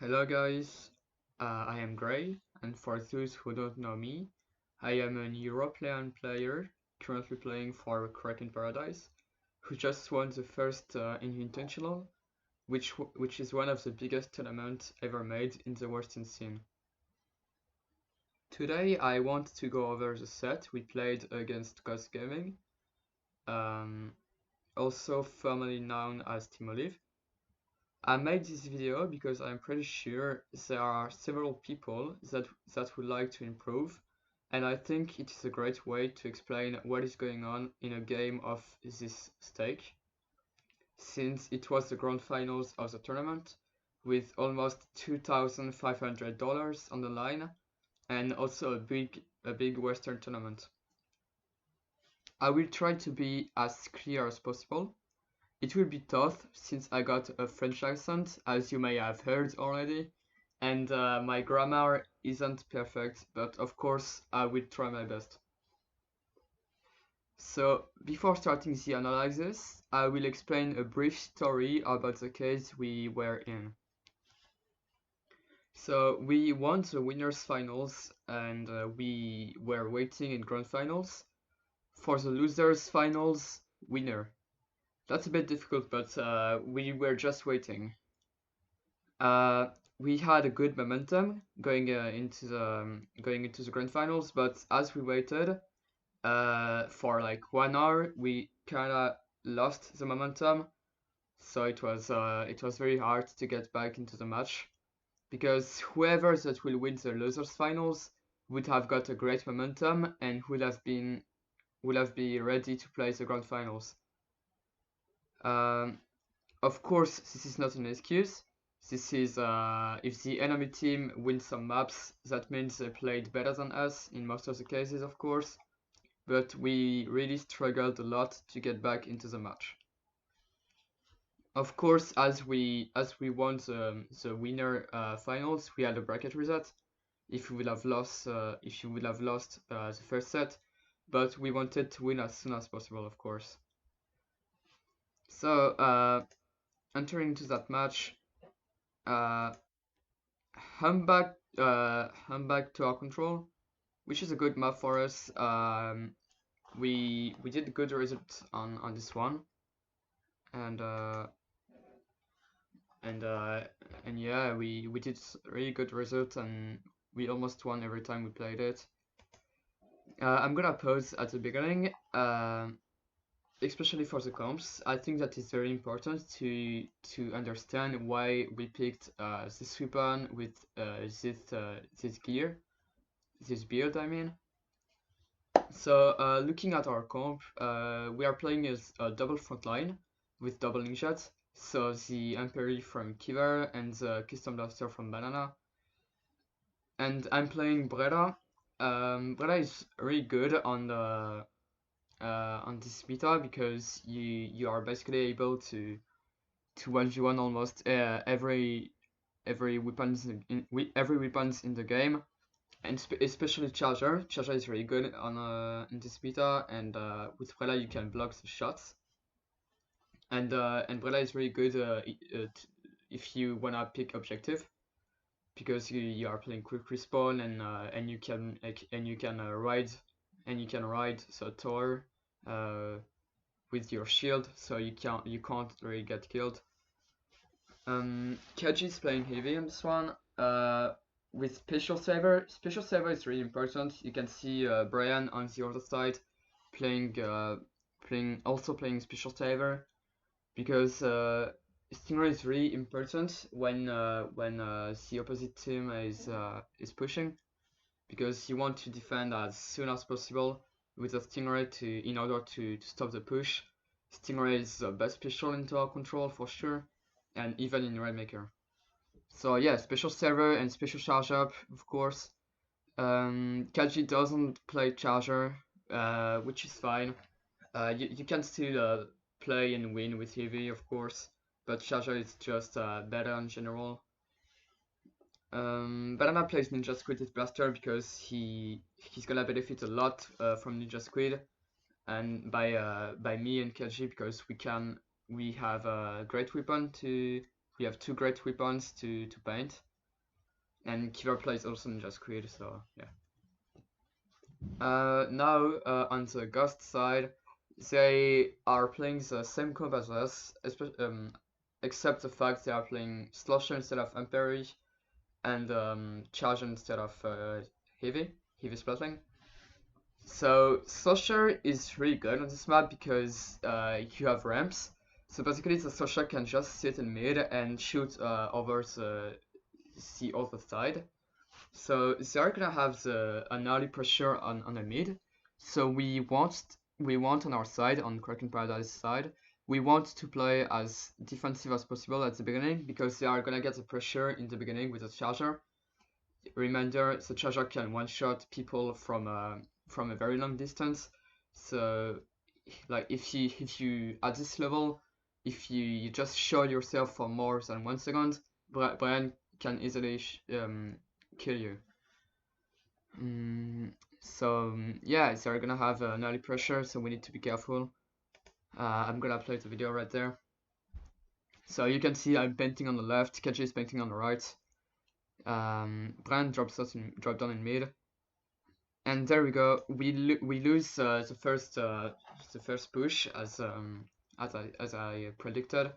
Hello guys, I am Gray, and for those who don't know me, I am an European player currently playing for Kraken Paradise, who just won the first Inkvitational, which is one of the biggest tournaments ever made in the Western scene. Today I want to go over the set we played against Ghost Gaming, um, also formerly known as Team Olive. I made this video because I'm pretty sure there are several people that would like to improve, and I think it is a great way to explain what is going on in a game of this stake, since it was the grand finals of the tournament, with almost $2,500 on the line, and also a big Western tournament. I will try to be as clear as possible. It will be tough since I got a French accent, as you may have heard already, and my grammar isn't perfect, but of course I will try my best. So, before starting the analysis, I will explain a brief story about the case we were in. So, we won the winners finals and we were waiting in grand finals for the losers finals winner. That's a bit difficult, but we were just waiting. We had a good momentum going into the grand finals, but as we waited for like 1 hour, we kind of lost the momentum. So it was very hard to get back into the match because whoever that will win the losers finals would have got a great momentum and would have been ready to play the grand finals. Of course, this is not an excuse. This is if the enemy team wins some maps, that means they played better than us in most of the cases, of course. But we really struggled a lot to get back into the match. Of course, as we won the winner finals, we had a bracket reset. If you would have lost, the first set, but we wanted to win as soon as possible, of course. So entering into that match, Humbug to our control, which is a good map for us. We did good results on this one, and yeah, we did really good results, and we almost won every time we played it. I'm gonna pause at the beginning, especially for the comps. I think that is very important to understand why we picked this weapon with this gear, this build, I mean. So looking at our comp, we are playing as a double frontline with double ninjas. So the Emperor from Kiver and the Custom Blaster from Banana. And I'm playing Breda. Breda is really good on the on this meta because you are basically able to 1v1 almost every weapons every weapons in the game, and especially Charger. Charger is really good on in this meta, and with Brella you can block the shots. And Brella is really good if you wanna pick objective, because you are playing quick respawn, and you can ride the tower with your shield, so you can't really get killed. Kaji is playing heavy on this one. With Special Saver. Special Saver is really important. You can see Brian on the other side playing playing Special Saver, because Stingray is really important when the opposite team is pushing, because you want to defend as soon as possible with a Stingray in order to stop the push. Stingray is the best special into our control for sure, and even in Rainmaker. So yeah, special server and special charge up, of course. Kaji doesn't play charger, which is fine. You can still play and win with heavy, of course, but charger is just better in general. Banana plays Ninja Squid with Blaster because he's gonna benefit a lot from Ninja Squid, and by me and Kaji, because we have a great weapon we have two great weapons to paint. And Killer plays also Ninja Squid, so yeah. Now on the Ghost side, they are playing the same comp as us, except the fact they are playing Slosher instead of Emperor and Charge instead of Heavy Splatling. So Slosher is really good on this map because you have ramps. So basically the Slosher can just sit in mid and shoot over the other side. So they are gonna have an early pressure on the mid. So we want on our side, on Kraken Paradise side, we want to play as defensive as possible at the beginning because they are gonna get the pressure in the beginning with a charger. Reminder, the charger can one-shot people from a very long distance. So like if you at this level, if you just show yourself for more than 1 second, Brian can easily kill you. So yeah, they're gonna have an early pressure, so we need to be careful. I'm gonna play the video right there. So you can see I'm painting on the left, KJ is painting on the right. Brian dropped down in mid, and there we go. We lose the first push as I predicted.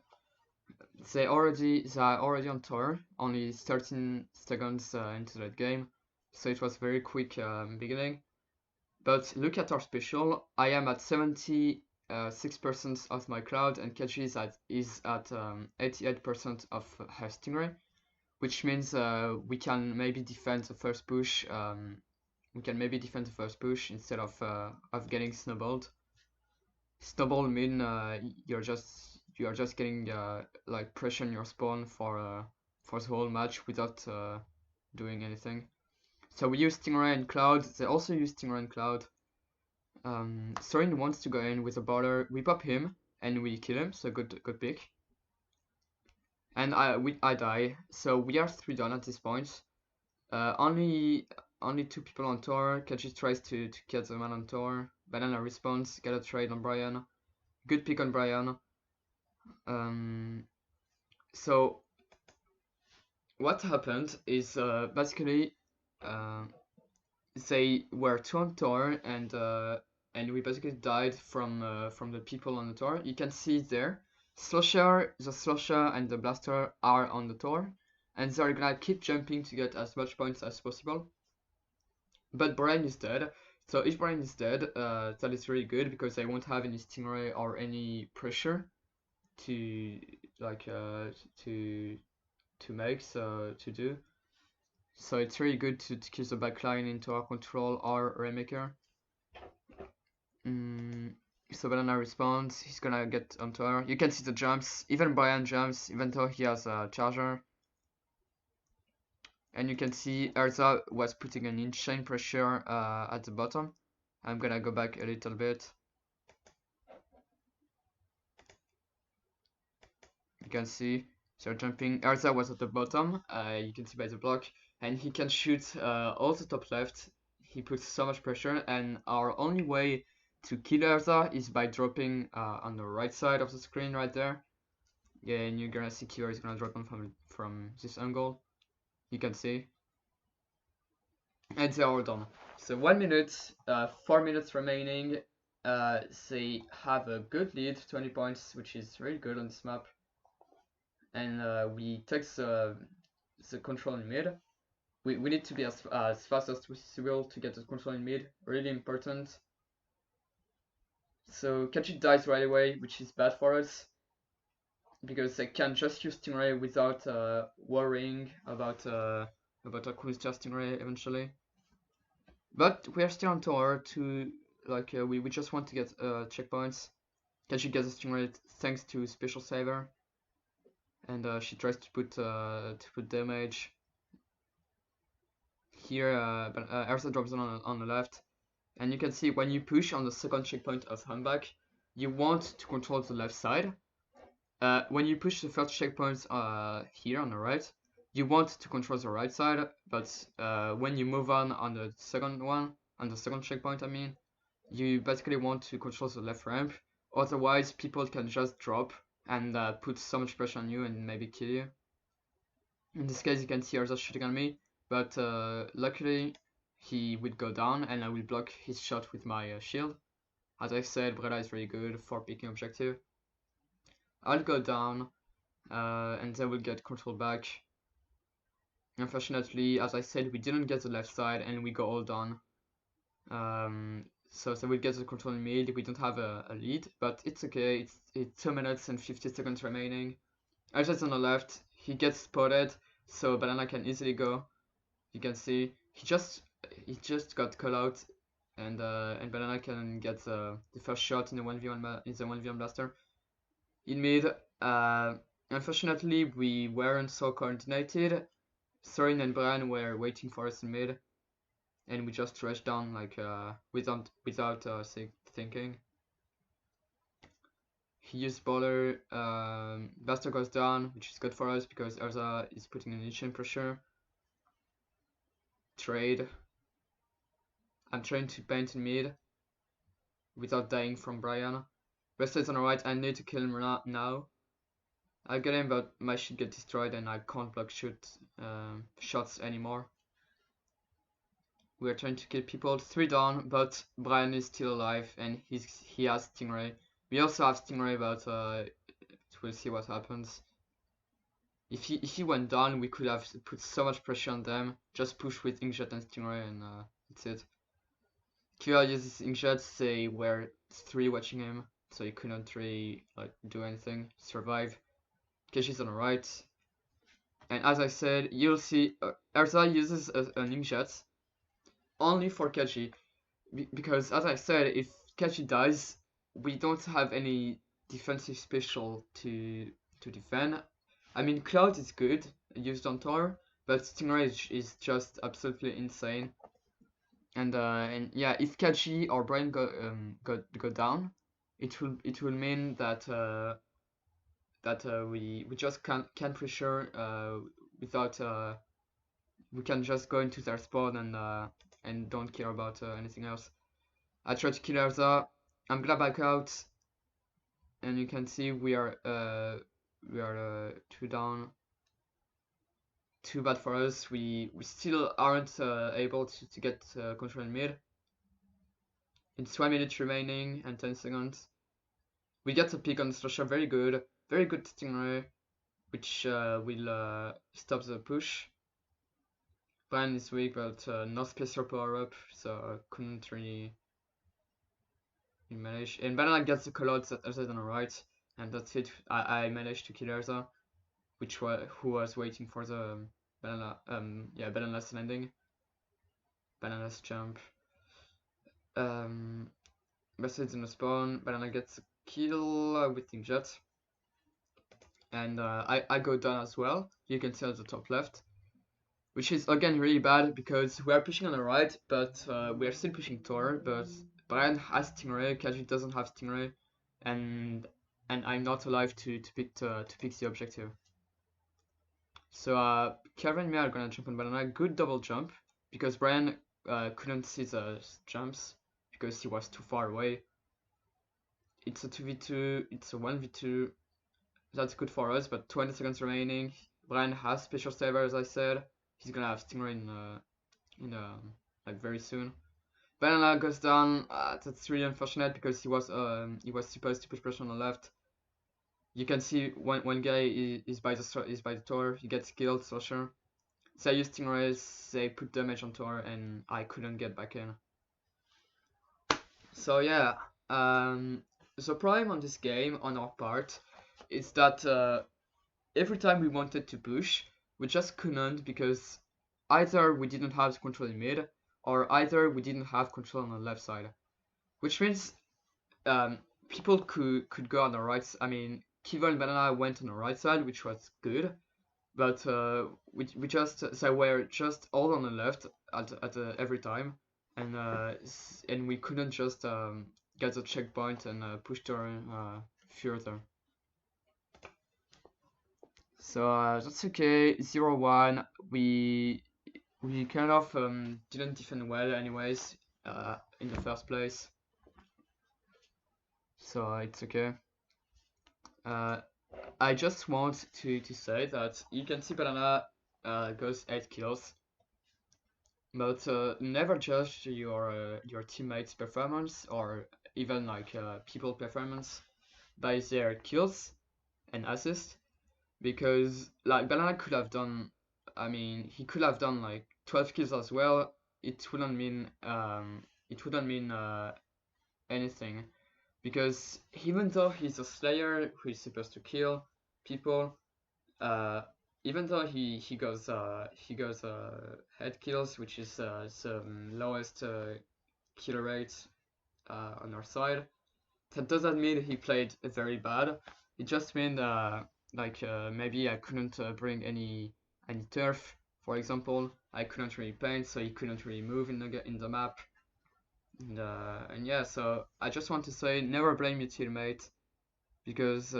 They are already on tower, only 13 seconds into that game, so it was very quick beginning. But look at our special. I am at 76% of my cloud, and Kaji is at 88% of her stingray, which means we can maybe defend the first push. We can maybe defend the first push instead of getting snowballed. Snowball mean you are just getting like pressure on your spawn for the whole match without doing anything. So we use Stingray and Cloud. They also use Stingray and Cloud. Sorin wants to go in with a border. We pop him and we kill him. So good pick. And I die. So we are 3 down at this point. Only 2 people on tower. Kaji tries to get the man on tower. Banana responds. Get a trade on Brian. Good pick on Brian. So what happened is basically they were 2 on tower and we basically died from the people on the tower. You can see there, the Slosher and the Blaster are on the tower, and they're gonna keep jumping to get as much points as possible. But Brian is dead, so if Brian is dead, that is really good because they won't have any Stingray or any pressure to like to do. So it's really good to keep the backline into our control or Rainmaker. So Banana responds, he's gonna get onto her. You can see the jumps, even Brian jumps, even though he has a charger. And you can see Urza was putting an insane pressure at the bottom. I'm gonna go back a little bit. You can see they're jumping. Urza was at the bottom, you can see by the block. And he can shoot all the top left. He puts so much pressure, and our only way to kill Urza is by dropping on the right side of the screen right there. Yeah, and you're gonna see Killer is gonna drop on from this angle. You can see. And they're all done. So 1 minute, 4 minutes remaining. They have a good lead, 20 points, which is really good on this map. And we take the control in mid. We need to be as fast as possible to get the control in mid, really important. So Kachi dies right away, which is bad for us, because they can just use Stingray without worrying about a Cruiser Stingray eventually. But we are still on tower to, like, we just want to get checkpoints. Kachi gets a Stingray thanks to Special Saver, and she tries to put damage. Here, Ersa drops on the left, and you can see when you push on the second checkpoint of Humbug, you want to control the left side. When you push the first checkpoint here on the right, you want to control the right side, but when you move on the second one, on the second checkpoint, I mean, you basically want to control the left ramp. Otherwise, people can just drop and put so much pressure on you and maybe kill you. In this case, you can see Erza shooting on me. but luckily he would go down and I will block his shot with my shield. As I said, Brella is very good for picking objective. I'll go down and they will get control back. Unfortunately, as I said, we didn't get the left side and we go all down. So they will get the control in mid. We don't have a lead, but it's okay. It's 2 minutes and 50 seconds remaining. Arja's on the left. He gets spotted, so Banana can easily go. You can see he just got call out, and Banana can get the first shot in the 1v1 blaster. In mid, unfortunately we weren't so coordinated. Sorin and Brian were waiting for us in mid, and we just rushed down like without thinking. He used Baller, Blaster goes down, which is good for us because Urza is putting initial pressure. Trade. I'm trying to paint in mid without dying from Brian. Resta is on the right, I need to kill him now. I get him, but my shit get destroyed and I can't block shots anymore. We are trying to kill people, 3 down, but Brian is still alive and he has Stingray. We also have Stingray, but we'll see what happens. If he went down, we could have put so much pressure on them. Just push with Inkjet and Stingray and that's it. Kira uses Inkjet, they were 3 watching him, so he couldn't really do anything, survive. Keshi's on the right. And as I said, you'll see Urza uses an Inkjet only for Kechi. Because as I said, if Kechi dies, we don't have any defensive special to defend. I mean, Cloud is good, used on Thor, but Stingray is just absolutely insane. And yeah, if Kechi or Brian go down, it will mean that we just can't pressure without we can just go into their spawn and don't care about anything else. I try to kill Urza. I'm gonna back out, and you can see we are 2 down. Too bad for us. We still aren't able to get control in mid. It's 1 minute remaining and 10 seconds. We get a pick on Slasher, very good Stingray, which will stop the push. Brian is weak, but no special power up, so couldn't really manage. And Banana gets the call out that Urza on the right, and that's it. I managed to kill Urza, who was waiting for the Banana's landing, Banana's jump. Message in the spawn. Banana gets a kill with Inkjet, and I go down as well. You can see at the top left, which is again really bad because we are pushing on the right, but we are still pushing Thor. But Brian has Stingray, Kaji doesn't have Stingray, and I'm not alive to pick the objective. So Kevin and me are gonna jump on Banana. Good double jump because Brian couldn't see the jumps because he was too far away. It's a 2v2, it's a 1v2. That's good for us, but 20 seconds remaining. Brian has special saver, as I said. He's gonna have Stingray like very soon. Banana goes down. That's really unfortunate because he was supposed to put pressure on the left. You can see one guy is by the tower. He gets killed. Slasher. They use Stingrays. They put damage on tower, and I couldn't get back in. So yeah, the problem on this game on our part is that every time we wanted to push, we just couldn't because either we didn't have control in mid, or either we didn't have control on the left side, which means people could go on the right. I mean, Kiva and Banana went on the right side, which was good, but they were just all on the left at every time, and we couldn't just get the checkpoint and push turn further. So that's okay. 0-1. We kind of didn't defend well, anyways, in the first place. So it's okay. I just want to say that you can see Banana goes 8 kills. But never judge your teammates' performance or even like people performance by their kills and assists, because like Banana could have done, I mean, he could have done like 12 kills as well. It wouldn't mean anything, because even though he's a Slayer who is supposed to kill people, uh, even though he goes head kills, which is the lowest kill rate on our side, that doesn't mean he played very bad. It just means maybe I couldn't bring any turf, for example. I couldn't really paint, so he couldn't really move in the map. And yeah, so I just want to say never blame your teammate, because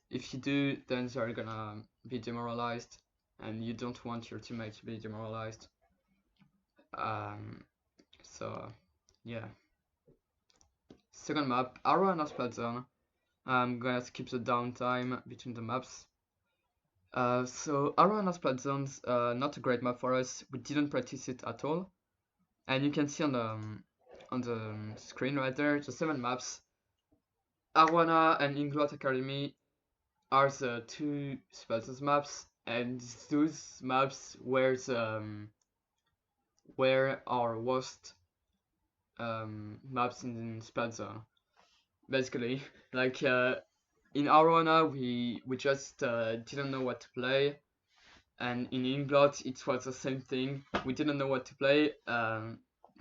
if you do, then they're gonna be demoralized, and you don't want your teammate to be demoralized. Um, so yeah. Second map, Arowana Splat Zone. I'm gonna skip the downtime between the maps. So Arowana Splat Zone's not a great map for us. We didn't practice it at all, and you can see on the screen right there the 7 maps. Arowana and Inglot Academy are the 2 Splat maps, and those maps were our worst maps in Splat Zone. Basically, like in Arowana we just didn't know what to play, and in Inglot it was the same thing. We didn't know what to play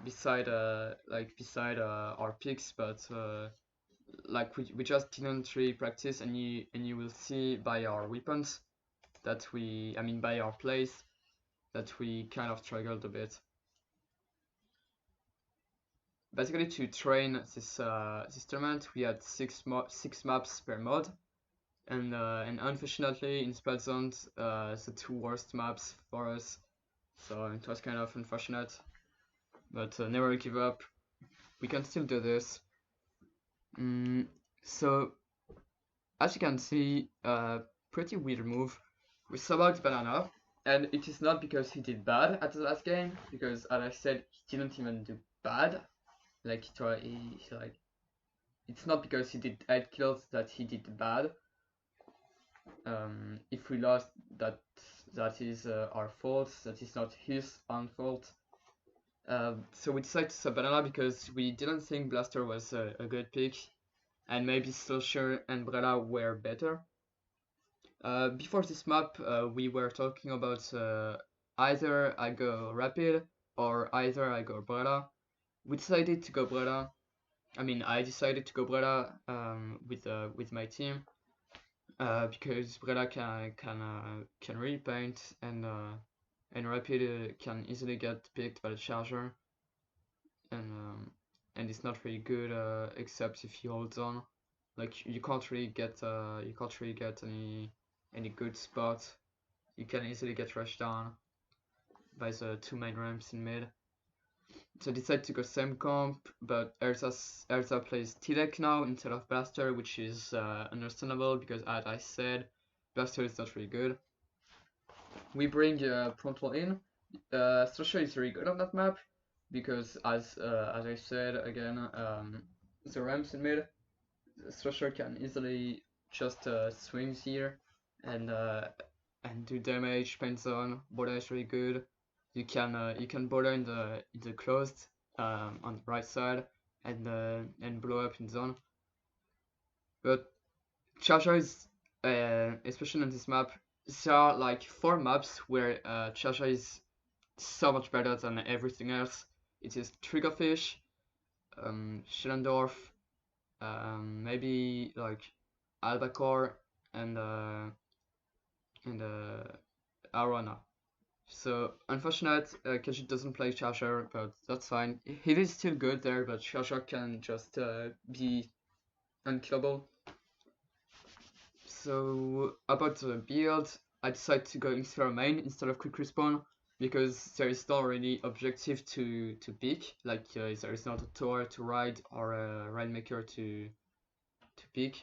beside our picks, but like we just didn't really practice, and you will see by our weapons that by our plays that we kind of struggled a bit. Basically, to train this tournament, we had six maps per mod, and unfortunately in Splat Zones, the 2 worst maps for us, so it was kind of unfortunate. But never give up. We can still do this. So as you can see, pretty weird move. We subbed Banana, and it is not because he did bad at the last game, because as I said, he didn't even do bad. Like it's not because he did 8 kills that he did bad. If we lost, that is our fault. That is not his own fault. So we decided to sub Banana because we didn't think Blaster was a good pick, and maybe Slusher and Brella were better. Before this map, we were talking about either I go Rapid or either I go Brella. We decided to go Brella. I decided to go Brella with my team because Brella can really paint, and Rapid can easily get picked by the charger, and it's not really good except if he holds on. Like you can't really get any good spot. You can easily get rushed down by the 2 main ramps in mid. So I decided to go same comp, but Erza plays T-Deck now instead of Blaster, which is understandable because as I said, Blaster is not really good. We bring Prontal in. Slusher is very good on that map because as I said again, the ramps in mid, Slusher can easily just swing here and do damage, paint zone. Border is really good. You can border in the closed on the right side and blow up in zone. But Charger is especially on this map. There are like 4 maps where Charger is so much better than everything else. It is Triggerfish, Schellendorf, maybe like Albacore and Arana. So unfortunate, Kajit doesn't play Charger, but that's fine. He is still good there, but Charger can just be unkillable. So about the build, I decided to go Inspire main instead of Quick Respawn because there is no really objective to pick. Like there is not a tower to ride or a Rainmaker to pick.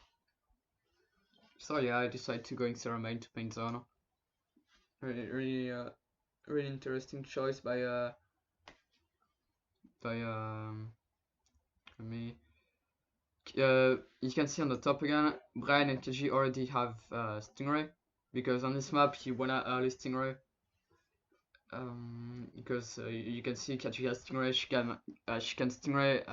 So yeah, I decided to go Inspire main to paint zone. Really interesting choice by by me. You can see on the top again, Brian and KG already have Stingray, because on this map he wanna early Stingray. Because you can see KG has Stingray, she can Stingray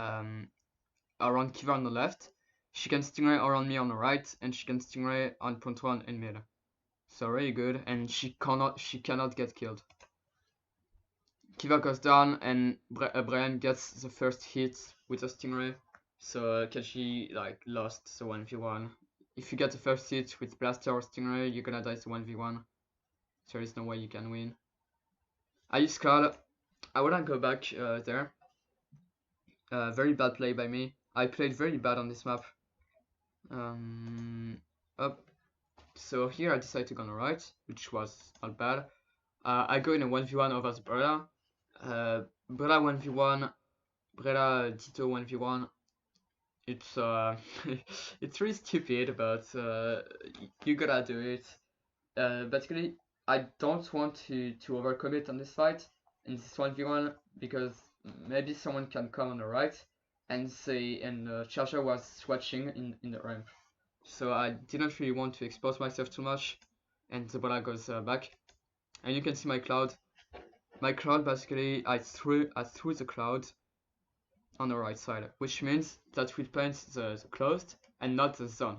around Kiva on the left, she can Stingray around me on the right, and she can Stingray on point 1 in mid. So really good, and she cannot get killed. Kiva goes down, and Brian gets the first hit with a Stingray. So Kachi like lost the 1v1. If you get the first hit with Blaster or Stingray, you're gonna die the 1v1. There is no way you can win. I use Cloud. I wanna go back there. Very bad play by me. I played very bad on this map. Up. So here I decide to go on the right, which was not bad. I go in a 1v1 over the Brella. Brella 1v1, Brella Tito 1v1. It's it's really stupid, but you gotta do it. Basically, I don't want to overcommit on this fight in this 1v1 because maybe someone can come on the right and say Charger was swatching in the ramp. So I didn't really want to expose myself too much, and the Brella goes back. And you can see my Cloud. My Cloud, basically, I threw the Cloud on the right side, which means that we paint the closed and not the zone.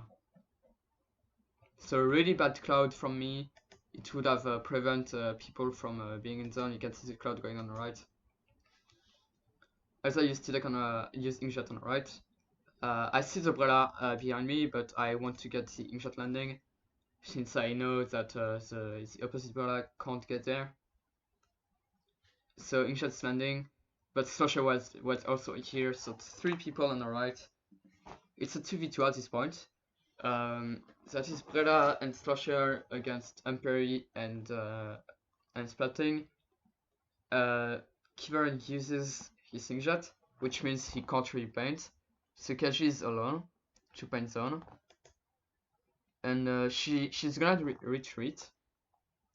So a really bad Cloud from me. It would have prevent people from being in zone. You can see the Cloud going on the right. As I used to use Inkshot on the right. I see the Brella behind me, but I want to get the Inkshot landing, since I know that the opposite Brella can't get there. So Inkshot's landing, but Slosher was also here, so 3 people on the right. It's a 2v2 at this point. That is Brella and Slosher against Amperi and Splatoon. Kivern uses his Inkshot, which means he can't really paint. So Kaji is alone to paint zone. And she's gonna retreat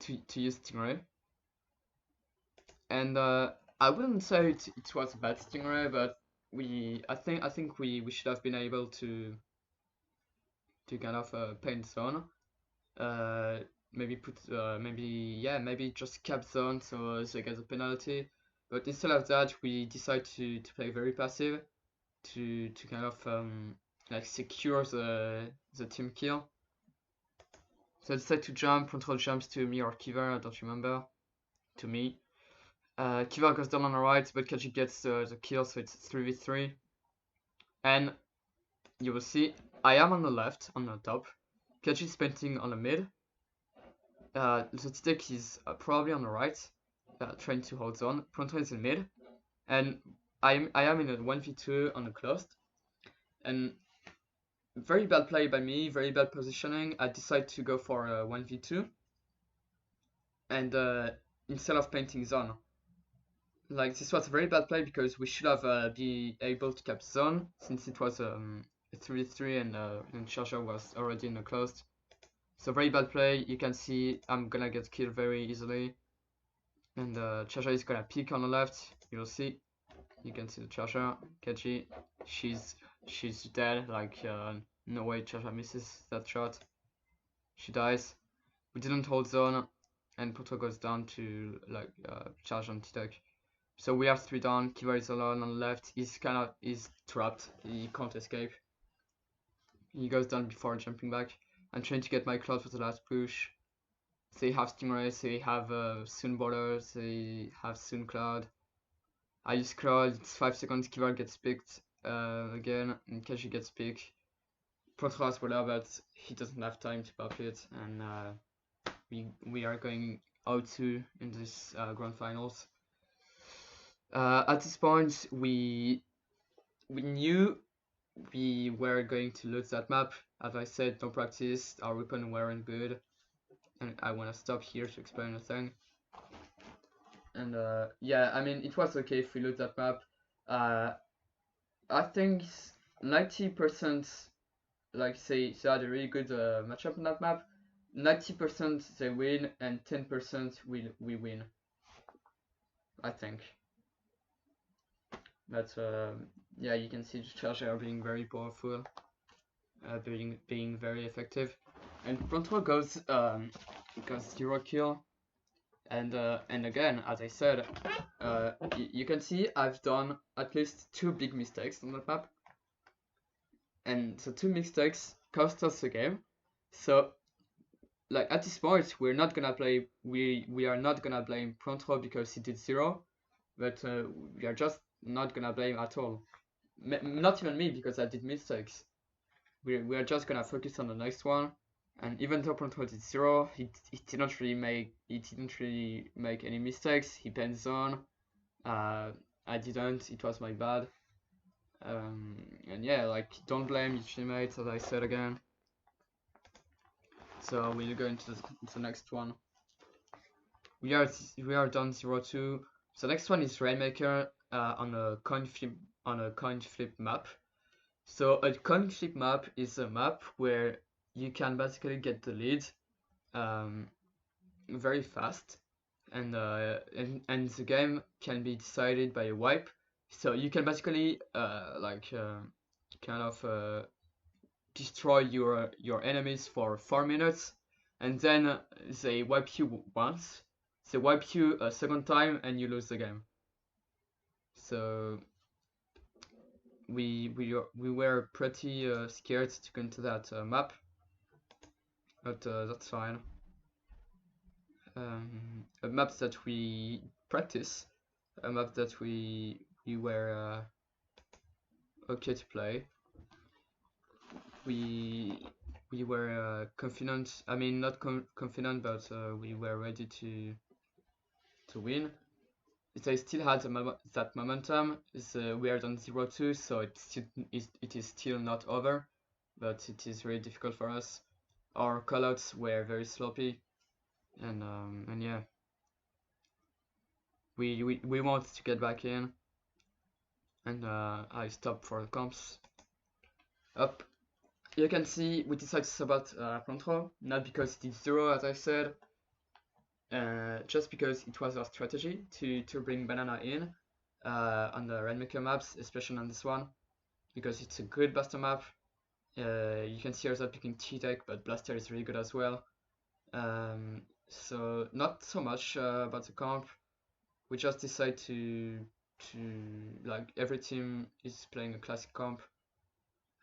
to use Stingray. And I wouldn't say it was a bad Stingray, but I think we should have been able to kind of paint zone. Maybe just cap zone so they get a penalty. But instead of that, we decide to play very passive to kind of like secure the team kill. So I decide to jump. Control jumps to me or Kiva, I don't remember. To me. Kiva goes down on the right, but Kaji gets the kill, so it's 3v3. And you will see, I am on the left, on the top. Kaji is painting on the mid. The Titek is probably on the right, trying to hold zone. Pronto is in mid. And I am in a 1v2 on the closed. And very bad play by me, very bad positioning. I decide to go for a 1v2. And instead of painting zone. Like, this was a very bad play because we should have be able to cap zone, since it was a 3v3 and Charger was already in the closed. So very bad play. You can see I'm gonna get killed very easily. And Charger is gonna peek on the left. You'll see. You can see the Charger. Keji, she's dead. Like, no way Charger misses that shot. She dies. We didn't hold zone, and Poto goes down to like charge on Titek. So we have 3 down. Kiva is alone on the left. He's trapped. He can't escape. He goes down before jumping back. I'm trying to get my Cloud for the last push. They have Stingray, they have Soon Border, they have Soon Cloud. I use Cloud, it's 5 seconds, Kiva gets picked again, and Kaji gets picked. Proto has Border, but he doesn't have time to pop it, and we are going 0-2 in this grand finals. At this point, we knew we were going to lose that map. As I said, no practice, our weapon weren't good. And I want to stop here to explain the thing. And yeah, I mean, it was okay if we lose that map. I think 90%, like they had a really good matchup on that map. 90% they win and 10% we win, I think. But yeah, you can see the charger being very powerful, being very effective. And front row goes 0 kill. And again, as I said, you can see I've done at least 2 big mistakes on that map, and the 2 mistakes cost us the game. So like at this point, we are not gonna blame front row because he did 0, but we are just not gonna blame at all. Not even me, because I did mistakes. We are just gonna focus on the next one. And even though front row did 0, he didn't really make any mistakes. He bent zone. I didn't. It was my bad. And yeah, like, don't blame your teammates, as I said again. So we'll go into the next one. We are done 0-2. The next one is Rainmaker on a coin flip map. So a coin flip map is a map where you can basically get the lead very fast, and the game can be decided by a wipe. So you can basically kind of destroy your enemies for 4 minutes, and then they wipe you once. They wipe you a second time, and you lose the game. So we were pretty scared to go into that map, but that's fine. A map that we practice, a map that we were okay to play. We were confident. I mean, not confident, but we were ready to win. They still had that momentum. We are on 0-2, so it is still not over, but it is really difficult for us. Our callouts were very sloppy, and yeah, we want to get back in, and I stopped for the comps. Up, you can see we decided to support front row, not because it did 0, as I said, just because it was our strategy to bring Banana in on the Rainmaker maps, especially on this one, because it's a good Blaster map. You can see us picking T-Tech, but Blaster is really good as well. So not so much about the comp. We just decide to like, every team is playing a classic comp.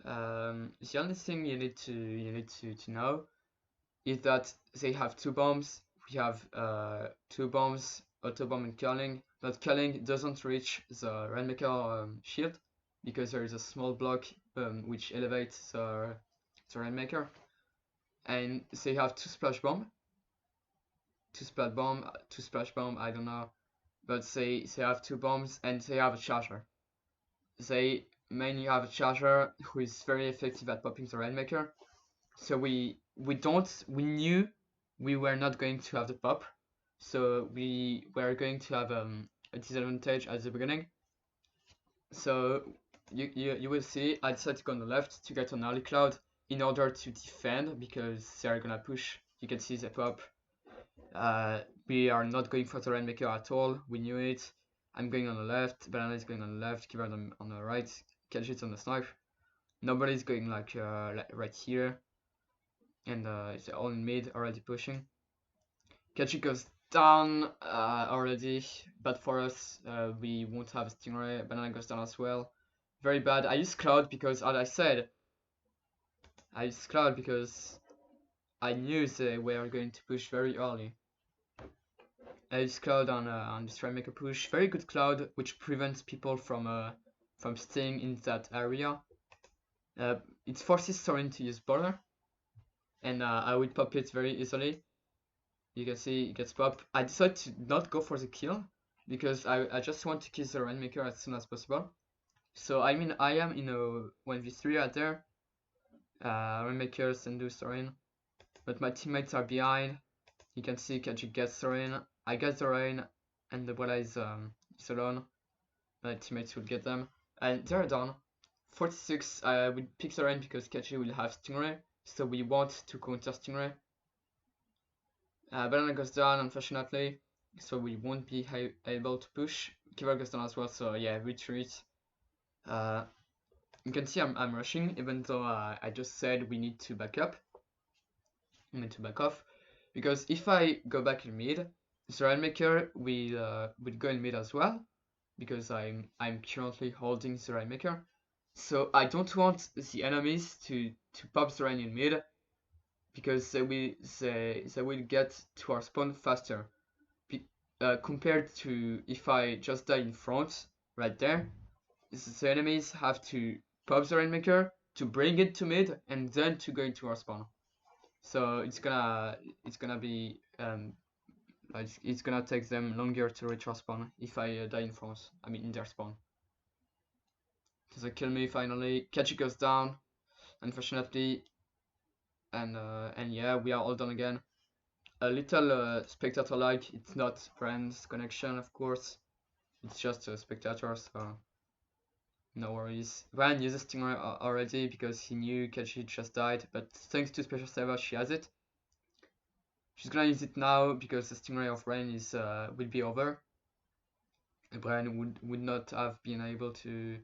The only thing you need to know is that they have 2 bombs. We have 2 bombs, auto bomb and curling, but curling doesn't reach the Rainmaker shield because there is a small block which elevates the Rainmaker, and they have 2 splash bomb, 2 splash bomb, I don't know, but they have 2 bombs, and they have a charger. They mainly have a charger who is very effective at popping the Rainmaker. So we knew we were not going to have the pop, so we were going to have a disadvantage at the beginning. So you will see I decided to go on the left to get an early cloud in order to defend, because they are gonna push. You can see the pop. We are not going for the Rainmaker at all. We knew it. I'm going on the left. Banana is going on the left. Keyboard on the right. Catch it on the snipe. Nobody's going like right here. And it's all in mid, already pushing. Kachi goes down already, but for us, we won't have Stingray. Banana goes down as well. Very bad. I use Cloud because, as I said, I used Cloud because I knew they were going to push very early. I used Cloud on this Rainmaker push. Very good Cloud, which prevents people from staying in that area. It forces Sorin to use Border, and I would pop it very easily. You can see it gets popped. I decided to not go for the kill because I just want to kill the Rainmaker as soon as possible. So I mean, I am in a 1v3 out there. Rainmaker Sendu Sorin, but my teammates are behind. You can see Kaji gets Sorin. I get the rain, and the Bola is alone. My teammates will get them, and they're done. 46. We pick the rain because Kaji will have Stingray, so we want to counter Stingray. Banana goes down, unfortunately, so we won't be able to push. Kiva goes down as well, so yeah, retreat. Uh, you can see I'm rushing, even though I just said we need to back up. We need to back off, because if I go back in mid, the Rainmaker will go in mid as well, because I'm currently holding the Rainmaker. So I don't want the enemies to pop the Rain in mid, because they will get to our spawn faster. Compared to if I just die in front, right there, the enemies have to pop the Rainmaker to bring it to mid and then to go into our spawn. So it's gonna be like it's gonna take them longer to reach our spawn if I die in front. I mean in their spawn. So they kill me finally. Kachi goes down, unfortunately, and yeah, we are all done again. A little spectator lag. It's not friends connection, of course. It's just a spectator, so no worries. Ryan uses Stingray already because he knew Kachi just died, but thanks to Special Saver, she has it. She's gonna use it now because the Stingray of Rain is will be over. Brian would not have been able to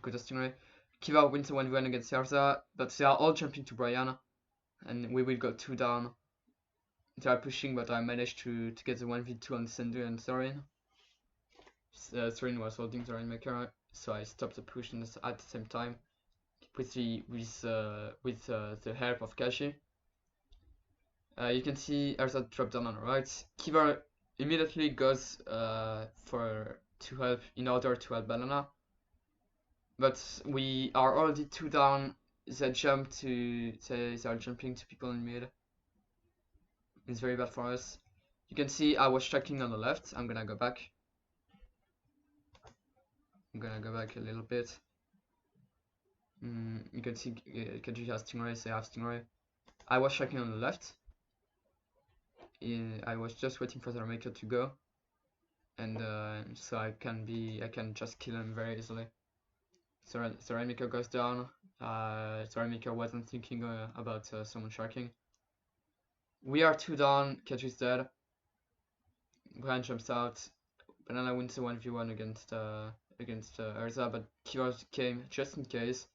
go to Stingray. Kiva wins a 1v1 against Erza, but they are all jumping to Brian, and we will go 2 down. They are pushing, but I managed to get the 1v2 on Sendu and Thorin. Thorin was holding the Rainmaker, so I stopped the push at the same time with the help of Kashi. You can see Erza drop down on the right. Kiva immediately goes to help in order to help Banana. But we are already 2 down. They are jumping to people in mid. It's very bad for us. You can see I was tracking on the left. I'm gonna go back. I'm gonna go back a little bit. You can see Kaji has Stingray, they have Stingray. I was tracking on the left. I was just waiting for the Rainmaker to go. And so I can just kill him very easily. So the Rainmaker goes down. The Rainmaker wasn't thinking about someone sharking. We are 2 down, Kaji's dead. Brian jumps out. Banana wins the 1v1 against Urza, but Kiva came just in case.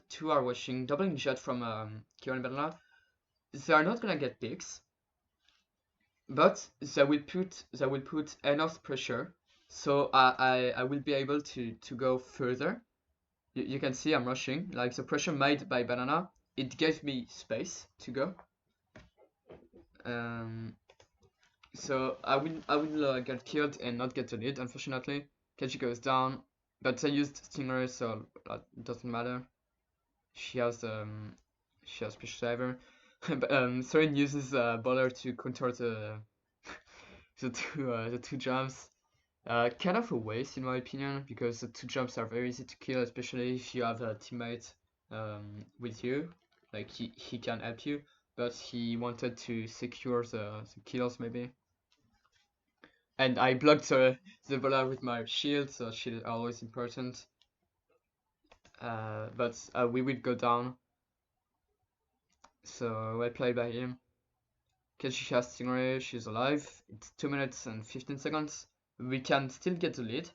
2 are watching, doubling jet from Kiva and Banana. They are not gonna get picks, but they will put enough pressure, so I will be able to go further. You can see I'm rushing, like the pressure made by Banana, it gave me space to go. So I will get killed and not get the lead, unfortunately. Kaji goes down, but I used Stingray, so it doesn't matter. She has special saver. But Thorin uses Bowler to counter the two jumps. Kind of a waste in my opinion, because the 2 jumps are very easy to kill, especially if you have a teammate with you. Like he can help you, but he wanted to secure the kills maybe. And I blocked the Bowler with my shield, so shield is always important. But we will go down. So well played by him. Kachi has Stingray, she's alive. It's 2 minutes and 15 seconds. We can still get the lead.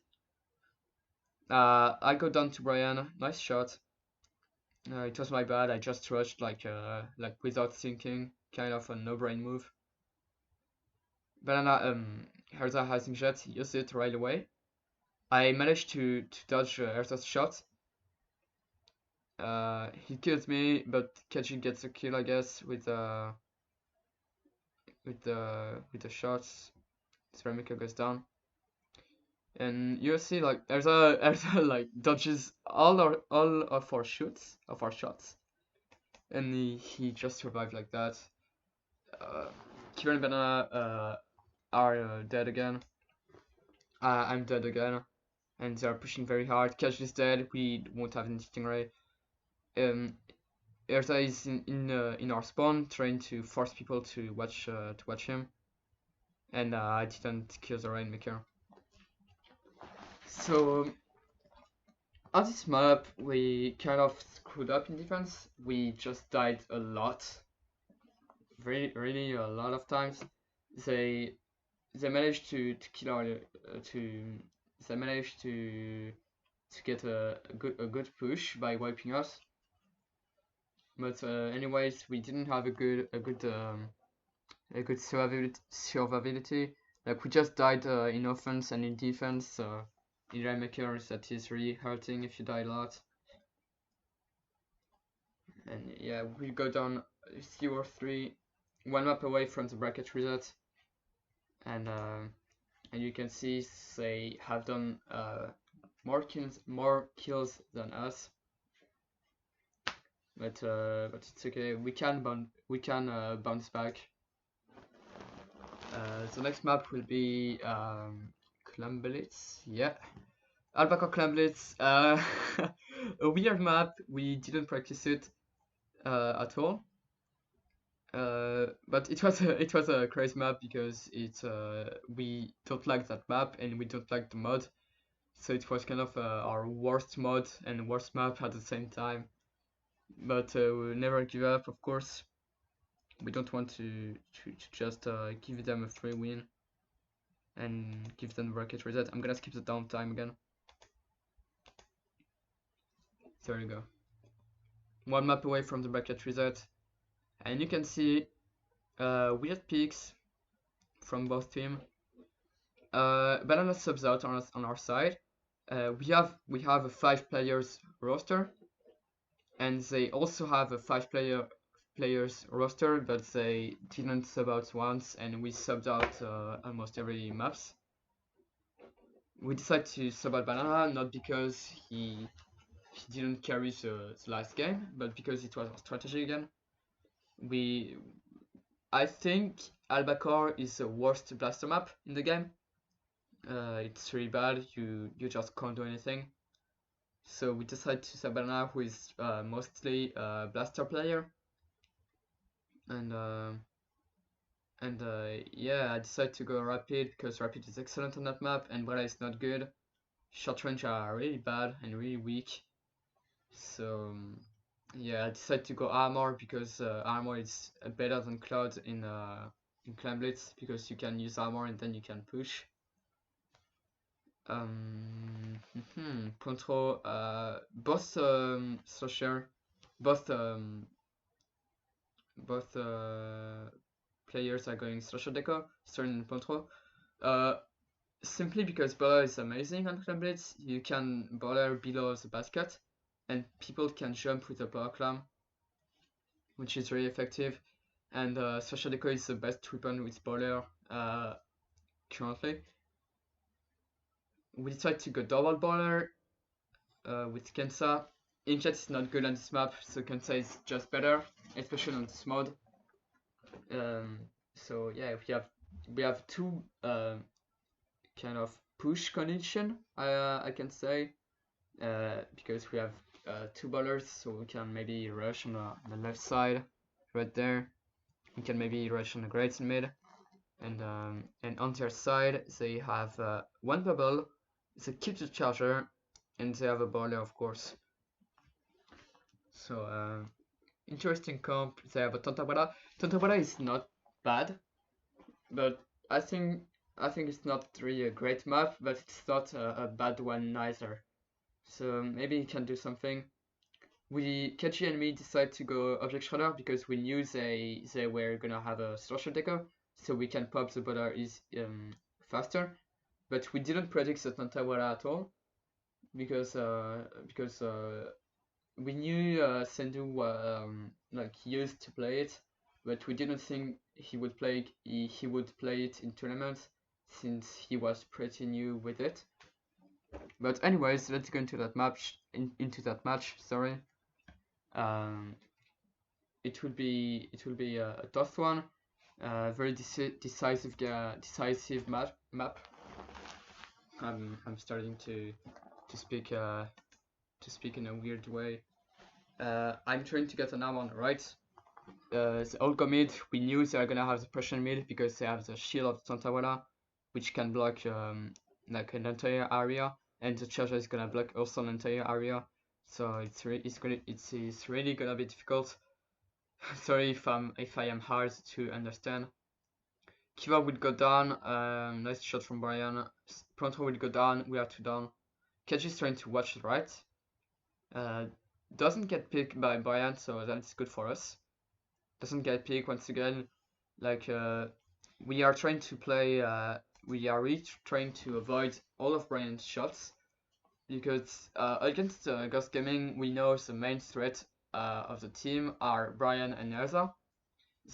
I go down to Brian, nice shot. It was my bad, I just rushed like without thinking, kind of a no-brain move. Banana, Herza has Inkjet, he used it right away. I managed to dodge Herza's shot. He kills me, but Kachi gets a kill, I guess, with the shots. Ceramica goes down. And you see, like Erza like dodges all of our shots, and he just survived like that. Kira and Banana are dead again. I'm dead again, and they are pushing very hard. Cash is dead. We won't have any Stingray. Erza is in our spawn, trying to force people to watch him, and I didn't kill the Rainmaker. So on this map, we kind of screwed up in defense. We just died a lot, really a lot of times. They managed to kill our they managed to get a good push by wiping us. But anyways, we didn't have a good survivability. Like we just died in offense and in defense. In Rainmaker, that is really hurting if you die a lot. And yeah, we go down 0-3, one map away from the bracket reset. And you can see they have done more kills than us. But it's okay. We can bounce back. The next map will be Klamblitz. Yeah, Albacore Klamblitz. A weird map. We didn't practice it at all. But it was a crazy map because we don't like that map and we don't like the mod, so it was kind of our worst mod and worst map at the same time. But we'll never give up, of course. We don't want to just give them a free win and give them bracket reset. I'm gonna skip the downtime again. There you go. One map away from the bracket reset, and you can see weird peaks from both teams. Banana subs out on our side. We have a 5 players roster, and they also have a 5 players roster, but they didn't sub out once, and we subbed out almost every maps. We decided to sub out Banana not because he didn't carry the last game, but because it was our strategy again. I think Albacore is the worst blaster map in the game. It's really bad. You just can't do anything. So we decided to sub Banana, who is mostly a blaster player. And yeah, I decided to go Rapid because Rapid is excellent on that map and Banana is not good. Short range are really bad and really weak. So yeah, I decided to go Armor because Armor is better than Cloud in Clamblitz because you can use Armor and then you can push. Control, both Slasher, both players are going Slasher Deco, Stern and Control. Simply because Bowler is amazing on Clamblitz. You can Bowler below the basket, and people can jump with a Power Clam, which is really effective. And Slasher Deco is the best weapon with Bowler currently. We decided to go double Bowler with Kensa. Inkjet is not good on this map, so Kensa is just better, especially on this mode. So yeah, we have two kind of push condition, I can say, because we have 2 bowlers, so we can maybe rush on the left side, right there. We can maybe rush on the great in mid, and on their side they have 1 bubble. They keep the charger, and they have a bowler, of course. So interesting comp. They have a Tantawada. Tantawada is not bad, but I think it's not really a great map, but it's not a bad one neither. So maybe he can do something. KG and me decided to go Object Shredder because we knew they were gonna have a Slasher Deco, so we can pop the border faster. But we didn't predict the Tantawada at all because we knew Sendu like used to play it, but we didn't think he would play it in tournaments since he was pretty new with it. But anyways, let's go into that match. Sorry. It will be a tough one. Very decisive map. I'm starting to speak in a weird way. I'm trying to get an arm on the right. The old go mid, we knew they are gonna have the pressure mid because they have the shield of Tantawala, which can block like an entire area, and the charger is gonna block also an entire area. So it's really gonna be difficult. Sorry if I am hard to understand. Kiva would go down. Nice shot from Brian. Pronto will go down, we are 2 down. Kaji's trying to watch the right. Doesn't get picked by Brian, so that's good for us. Doesn't get picked once again. Like, we are trying to play, we are really trying to avoid all of Brian's shots. Because against Ghost Gaming, we know the main threat of the team are Brian and Elsa.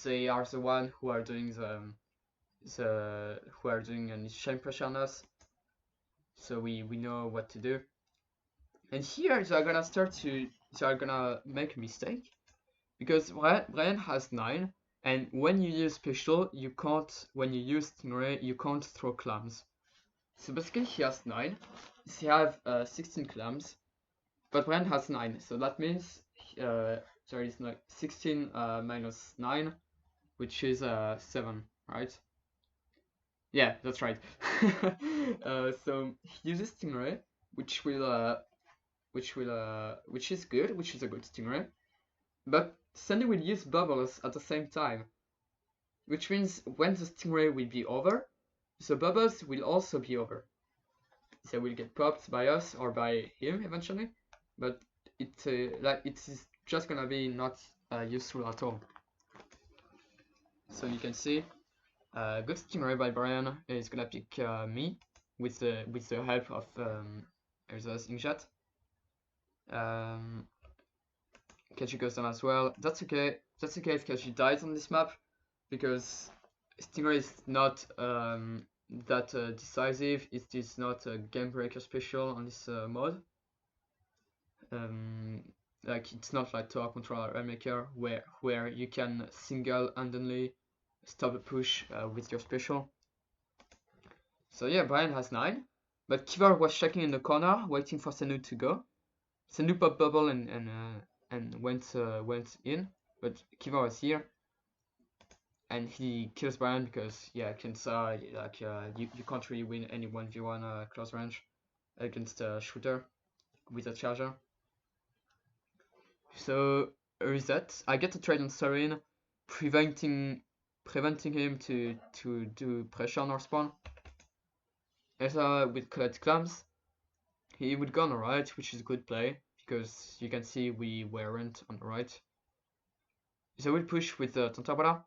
They are the one who are doing who are doing an shame pressure on us. So we know what to do. And here they are gonna make a mistake because Brian has 9, and when you use special, you can't. When you use Stingray, you can't throw clams. So basically, he has 9. He have 16 clams, but Brian has 9. So that means there is like 16 minus 9, which is 7, right? Yeah, that's right. So he uses Stingray, which is good, which is a good Stingray. But Sandy will use bubbles at the same time, which means when the Stingray will be over, the bubbles will also be over. They will get popped by us or by him eventually, but it is just gonna be not useful at all. So you can see, good Stingray by Brian is gonna pick me with the help of Elsa's Inkjet. Kaji goes down as well. That's okay. That's okay if Kaji dies on this map, because Stingray is not that decisive. It is not a game breaker special on this mode. Like, it's not like Tower Control or Rainmaker where you can single-handedly stop a push with your special. So yeah, Brian has 9, but Kivar was checking in the corner, waiting for Senu to go. Senu popped bubble and went in, but Kivar was here, and he kills Brian because yeah, Kensa, like you can't really win any 1v1 close range against a shooter with a charger. So reset. I get a trade on Sarin, preventing him to do pressure on our spawn. Elsa will collect clams. He would go on the right, which is a good play because you can see we weren't on the right. So we'll push with the Tantabara.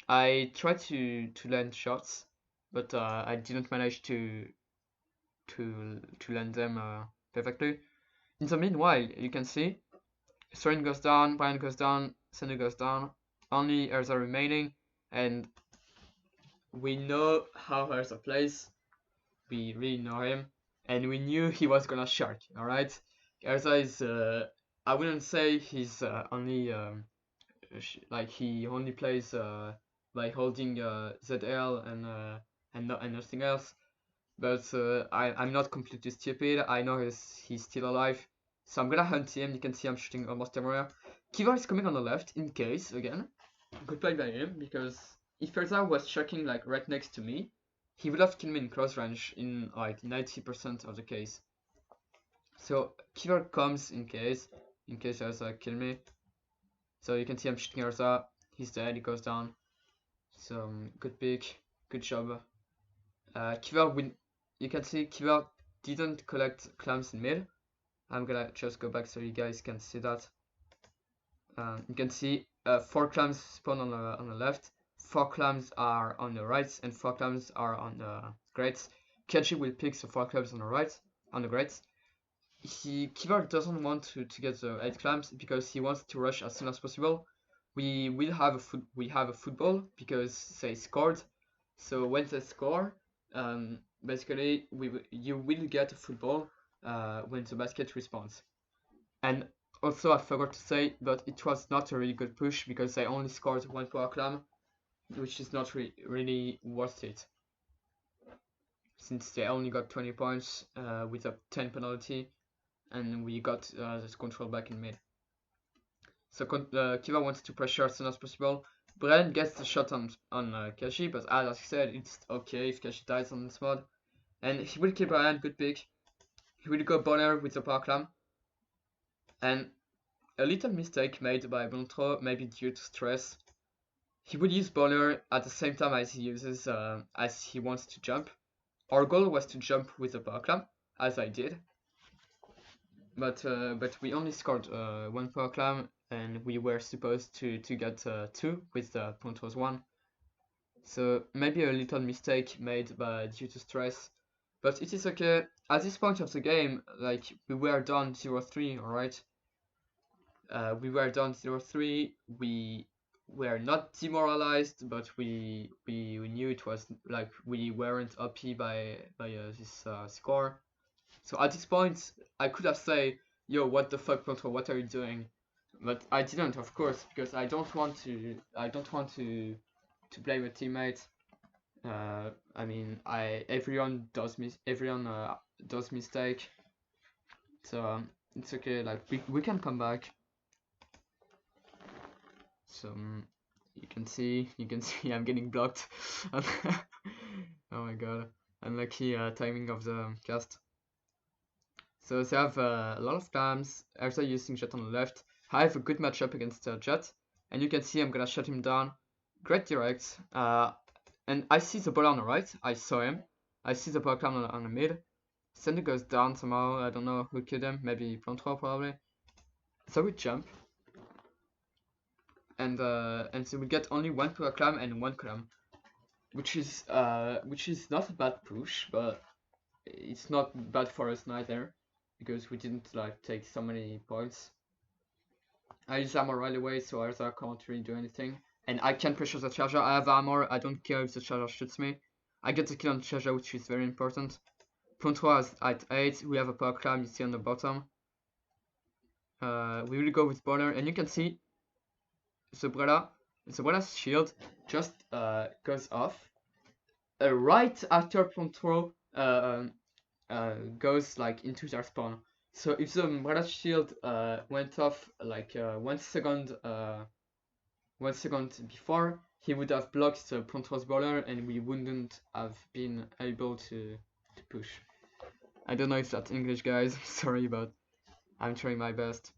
I tried to land shots, but I didn't manage to land them perfectly. In the meanwhile, you can see Sorin goes down, Brian goes down, Senu goes down, only Elsa remaining, and we know how Elsa plays. We really know him, and we knew he was gonna shark. All right, Elsa is I wouldn't say he's only like he only plays by holding ZL and nothing else. But I'm not completely stupid. I know he's still alive, so I'm gonna hunt him. You can see I'm shooting almost everywhere. Kiva is coming on the left in case again. Good play by him, because if Elsa was checking like right next to me, he would have killed me in close range in like 90% of the case. So Kiva comes in case Elsa kill me. So you can see I'm shooting Elsa. He's dead. He goes down. So good pick. Good job. Kiva win. You can see Kiva didn't collect clams in mid. I'm gonna just go back so you guys can see that. You can see 4 clams spawn on the left, 4 clams are on the right, and 4 clams are on the grates. Kachi will pick the 4 clams on the right, on the grates. Kiva doesn't want to get the 8 clams because he wants to rush as soon as possible. We have a football because they scored. So when they score, basically you will get a football when the basket respawns. And also I forgot to say, but it was not a really good push because they only scored 1 power clam, which is not really worth it, since they only got 20 points with a 10 penalty, and we got this control back in mid. So Kiva wants to pressure as soon as possible. Brian gets the shot on Kashi, but as I said, it's okay if Kashi dies on this mod. And he will kill Brian, good pick. He will go Bonner with the power clam. And a little mistake made by Bontro, maybe due to stress. He would use Bonner at the same time as he uses, as he wants to jump. our goal was to jump with the power clam, as I did, but we only scored one power clam, and we were supposed to get two with the Pontos one. So maybe a little mistake made due to stress, but it is okay. At this point of the game, like, we were down 0-3, alright? We were down 0-3. We were not demoralized, but we knew it was like we weren't happy by this score. So at this point, I could have said, "Yo, what the fuck, Control? What are you doing?" But I didn't, of course, because I don't want to blame a teammate. I mean, everyone does mistake, so it's okay. Like, we can come back. So you can see I'm getting blocked. Oh my god, unlucky timing of the cast. So they have a lot of clams. Elsa using Jet on the left. I have a good matchup against Jet, and you can see I'm gonna shut him down. Great direct. And I see the ball on the right. I saw him. I see the ball clam on the mid. Sandy goes down somehow. I don't know who killed him. Maybe Plantro probably. So we jump. And so we get only one power clam and one column, which is not a bad push, but it's not bad for us neither, because we didn't like take so many points. I use armor right away, so Arza can't really do anything, and I can pressure the charger. I have armor. I don't care if the charger shoots me. I get the kill on the charger, which is very important. Pontois is at 8. We have a power clam. You see on the bottom. We will go with Baller, and you can see Zabralla's shield just goes off right after Plantro goes like into their spawn. So if the Zabralla's shield went off like 1 second before, he would have blocked the Plantro's baller, and we wouldn't have been able to push. I don't know if that's English, guys. Sorry, but I'm trying my best.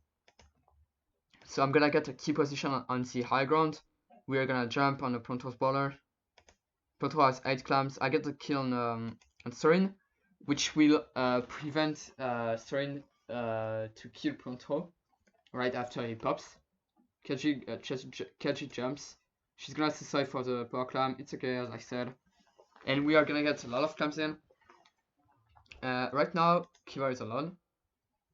So I'm gonna get a key position on the high ground. We are gonna jump on the Plantro's baller. Plantro has 8 clams. I get the kill on Sorin, which will prevent Sorin to kill Plantro right after he pops. Kaji jumps. She's gonna decide for the power clam. It's okay, as I said. And we are gonna get a lot of clams in. Right now, Kiva is alone.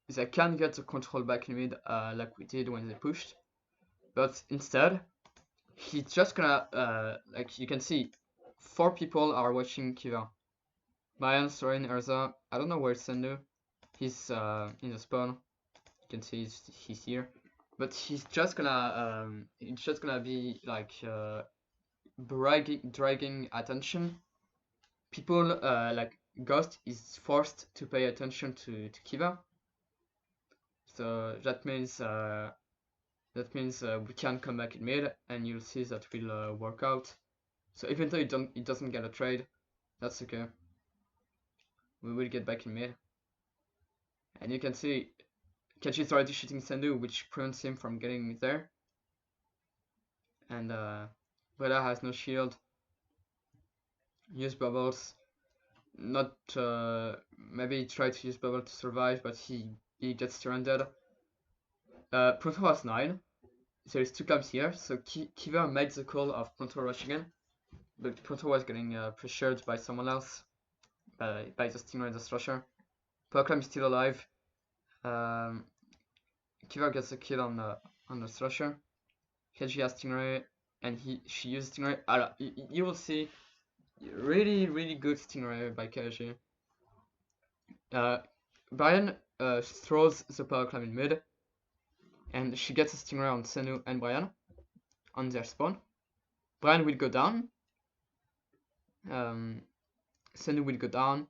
They can get the control back in mid like we did when they pushed. But instead, he's just gonna, like you can see, 4 people are watching Kiva. Bayan, Sorin, Urza. I don't know where's Sendu. He's in the spawn. You can see he's here. But he's just gonna be like dragging attention. People like Ghost is forced to pay attention to Kiva. So that means we can come back in mid, and you'll see that will work out. So even though it doesn't get a trade, that's okay. We will get back in mid, and you can see Kachi is already shooting Sendu, which prevents him from getting there. And Breda has no shield. Use bubbles. Not maybe try to use bubble to survive, but he gets surrendered. Pronto has 9. There is 2 clams here, so Kiva made the call of Pronto rushing in, but Pronto was getting pressured by someone else, by the Stingray and the Thrasher. Powerclam is still alive. Kiva gets a kill on the Thrasher. Keiji has Stingray, and she used Stingray. You will see, really good Stingray by Keiji. Brian throws the power clam in mid, and she gets a Stingray on Senu and Brian on their spawn. Brian will go down. Senu will go down,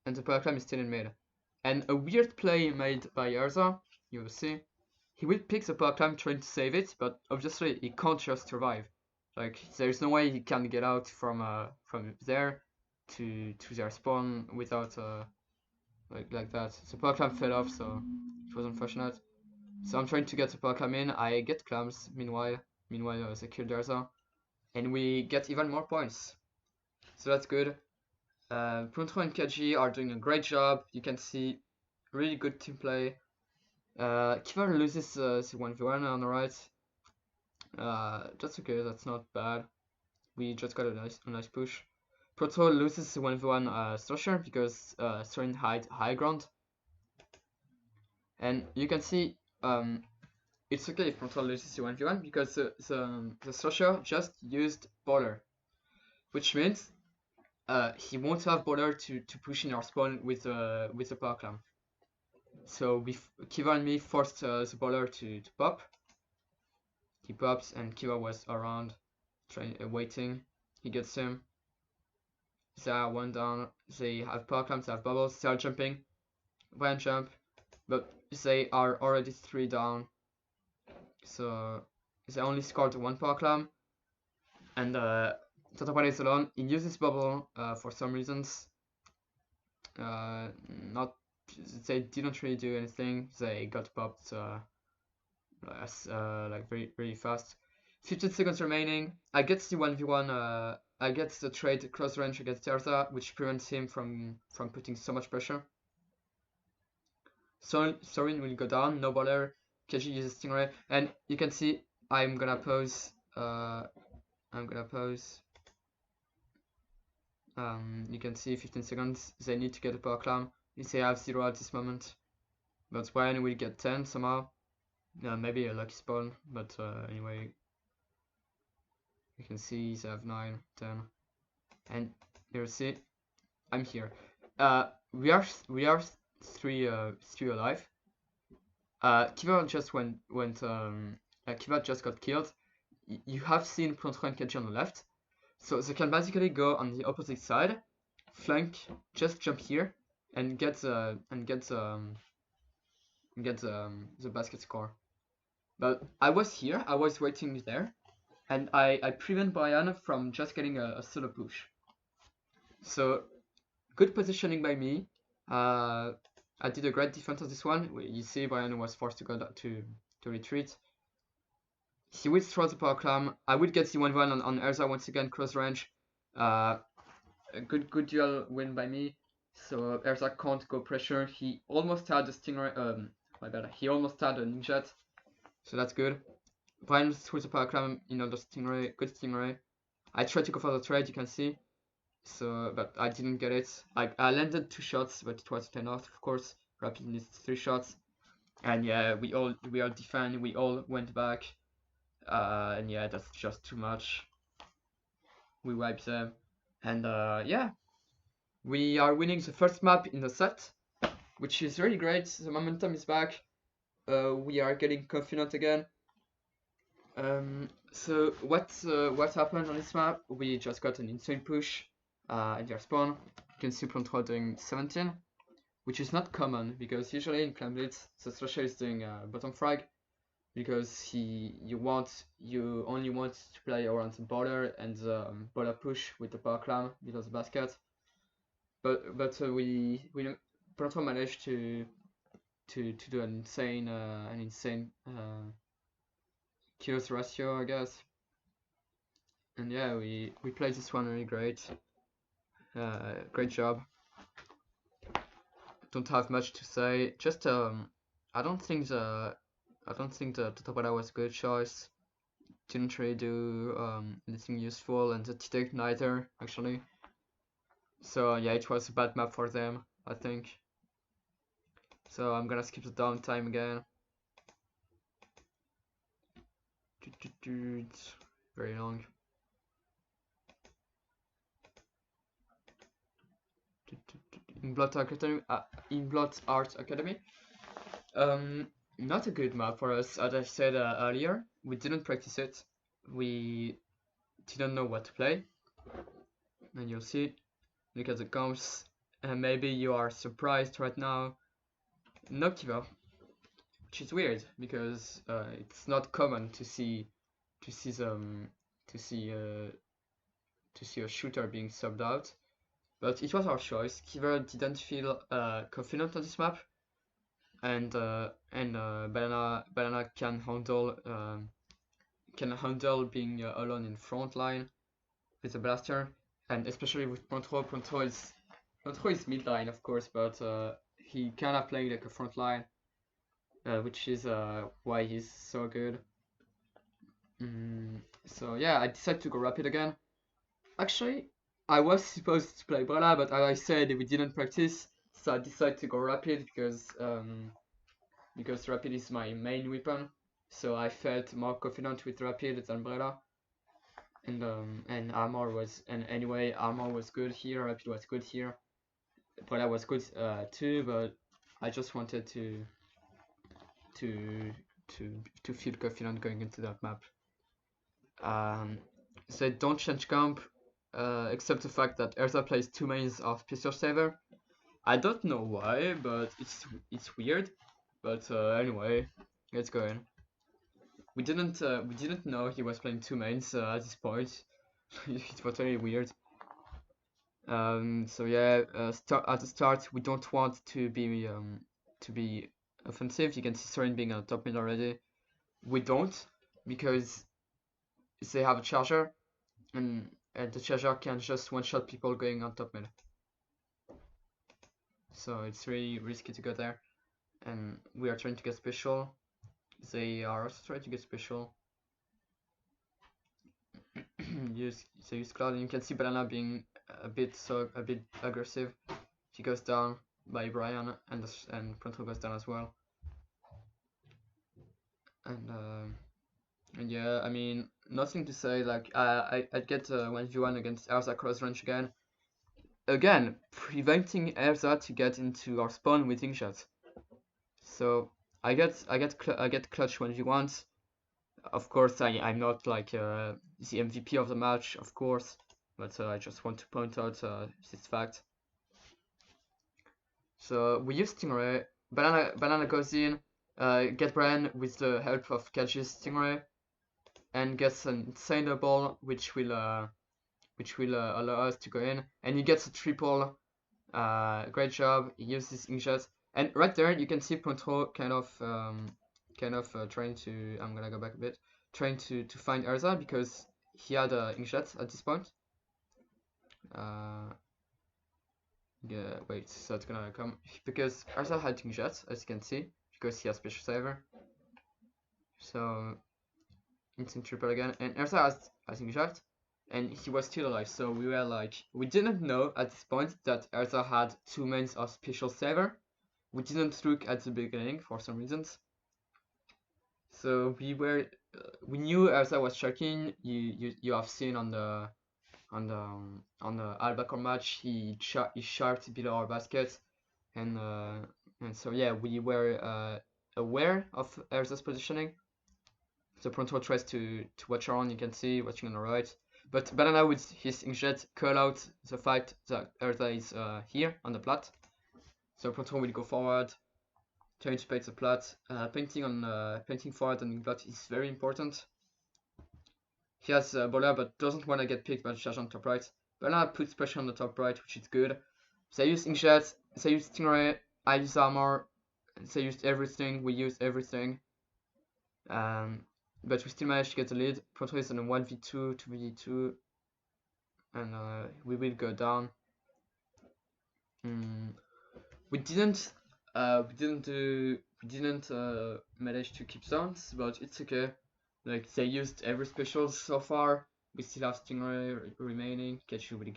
and the power clam is still in mid. And a weird play made by Urza, you will see. He will pick the power clam trying to save it, but obviously he can't just survive. Like, there's no way he can get out from there to their spawn without like that. The power clam fell off, so it was unfortunate. So I'm trying to get the power clam in. I get clams meanwhile they killed Urza, and we get even more points. So that's good. Prontro and Kaji are doing a great job. You can see really good team play. Kiva loses the 1v1 on the right. That's okay, that's not bad. We just got a nice push. Proto loses the 1v1 Thrasher because Thorin high ground. And you can see it's okay if Proto loses the 1v1 because the Thrasher just used border, which means he won't have border to push in our spawn with the power clam. So Kiva and me forced the border to pop. He pops and Kiva was around, waiting. He gets him. They are one down. They have power clams, they have bubbles. They are jumping. One jump, but they are already 3 down. So they only scored 1 power clam. And Tatapan is alone. He uses bubble for some reasons. They didn't really do anything. They got popped like very fast. 15 seconds remaining. I get the 1v1. I get the trade close range against Terza, which prevents him from putting so much pressure. So Thorin will go down. No baller. KG uses Stingray, and you can see I'm gonna pause. You can see 15 seconds. They need to get a power clam. They have 0 at this moment, but Brian will get 10 somehow. Maybe a lucky spawn, but anyway, you can see they have 9, 10, and you see, I'm here. We are 3 alive. Kiva just Kiva just got killed. You have seen Prontro and Kaji on the left, so they can basically go on the opposite side, flank, just jump here, and get the basket score. But I was here, I was waiting there, and I prevent Brian from just getting a solo push. So good positioning by me. I did a great defense on this one. You see Brian was forced to go to retreat. He will throw the power clam. I will get the 1v1 on Erza once again, close range. A good duel win by me. So Erza can't go pressure. He almost had a Stingray. My bad. He almost had a Ninja. So that's good. Brian threw the power clam in on the Stingray. Good Stingray. I tried to go for the trade, you can see. So, but I didn't get it. I landed 2 shots, but it was enough, of course. Rapid needs 3 shots. And yeah, we all defend. We all went back. And yeah, that's just too much. We wiped them. And yeah, we are winning the first map in the set, which is really great. The momentum is back. We are getting confident again. So what happened on this map? We just got an insane push in their spawn. You can see Prontro doing 17, which is not common because usually in Clan Blitz the Thrasher is doing bottom frag because you only want to play around the border and the border push with the power clam below the basket. But Prontro managed to do an insane kills ratio, I guess. And yeah, we played this one really great. Great job. Don't have much to say. Just I don't think the Tatapada was a good choice. Didn't really do anything useful, and the T-Tech neither actually. So yeah, it was a bad map for them, I think. So I'm gonna skip the downtime again. It's very long. Inblot Art Academy. Not a good map for us, as I said earlier. We didn't practice it. We didn't know what to play. And you'll see. Look at the comps. And maybe you are surprised right now. No Kiva, which is weird because it's not common to see a shooter being subbed out. But it was our choice. Kiva didn't feel confident on this map, and Banana can handle being alone in front line with a blaster, and especially with Prontro. Prontro is Pronto is mid line, of course, but he kind of playing like a front line, which is why he's so good. So yeah, I decided to go rapid again. Actually, I was supposed to play Brella, but as I said, we didn't practice, so I decided to go rapid because rapid is my main weapon. So I felt more confident with rapid than Brella. And armor was, and anyway, armor was good here, rapid was good here. Brella was good too, but I just wanted to to feel confident going into that map. So don't change comp, except the fact that Erza plays 2 mains of Pistol Saver. I don't know why, but it's weird. But anyway, let's go in. We didn't know he was playing 2 mains at this point. It was very weird. So yeah, at the start we don't want to be offensive. You can see Sorin being on top mid already. We don't, because they have a charger, and the charger can just one-shot people going on top mid. So it's really risky to go there. And we are trying to get special. They are also trying to get special. They use Cloud, and you can see Banana being a bit aggressive. He goes down by Brian, and Pronto goes down as well. And yeah, I mean, nothing to say. Like I'd get 1v1 against Erza close range again. Again, preventing Erza to get into our spawn with Inkshot. So I get clutch 1v1s. Of course, I'm not like the MVP of the match, of course, but I just want to point out this fact. So we use Stingray. Banana goes in, get Brian with the help of Kaji's Stingray, and gets an insane double, which will allow us to go in. And he gets a triple. Great job. He uses Inkshot, and right there you can see Pontro kind of trying to. I'm gonna go back a bit. Trying to find Erza because he had Inkshot at this point. Yeah, wait, so it's gonna come because Erza had Inkshot, as you can see, because he has special saver. So instant triple again, and Erza has Inkshot, and he was still alive. So we were like, we didn't know at this point that Erza had 2 mains of special saver. We didn't look at the beginning for some reasons. So we knew Erza was checking. You have seen on the Albacor match, he shot below our basket, and so yeah, we were aware of Erza's positioning. So Pronto tries to watch around. You can see watching on the right, but Banana with his Inkjet call out the fact that Erza is here on the plat. So Pronto will go forward, trying to paint the plat. Painting forward on the plat is very important. He has Bola, but doesn't want to get picked by the charge on top right. Bola puts pressure on the top right, which is good. They use Inkjet, they use Stingray, I use armor, they used everything, we used everything. But we still managed to get the lead. Proto is on a 1v2, 2v2, and we will go down. We didn't manage to keep zones, but it's okay. Like, they used every special so far. We still have Stingray remaining. Ketchu will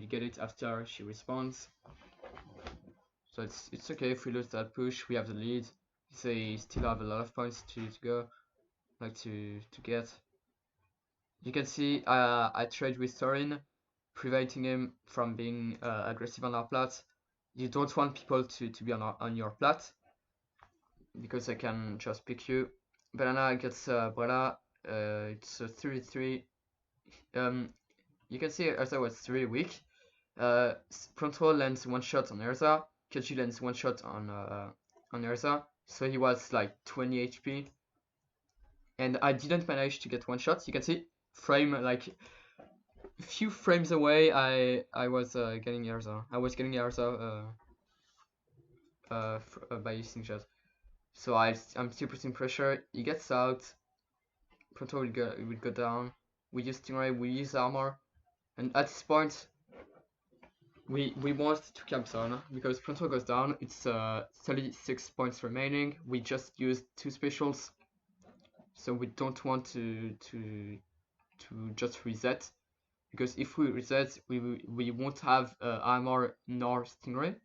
get it after she responds. So it's okay if we lose that push. We have the lead. They still have a lot of points to go, like to get. You can see I trade with Thorin, preventing him from being aggressive on our plat. You don't want people to be on your plat, because they can just pick you. Banana gets Brella. It's a 3-3. You can see Erza was really weak. Pronto lands 1 shot on Erza. Keiji lands 1 shot on Erza. So he was like 20 HP. And I didn't manage to get 1 shot. You can see frame like a few frames away. I was getting Erza. I was getting Erza by using shot. So I'm still putting pressure. He gets out. Pronto will go down. We use Stingray. We use armor. And at this point, we want to cap zone because Pronto goes down. It's 36 points remaining. We just used 2 specials, so we don't want to just reset, because if we reset, we won't have armor nor stingray.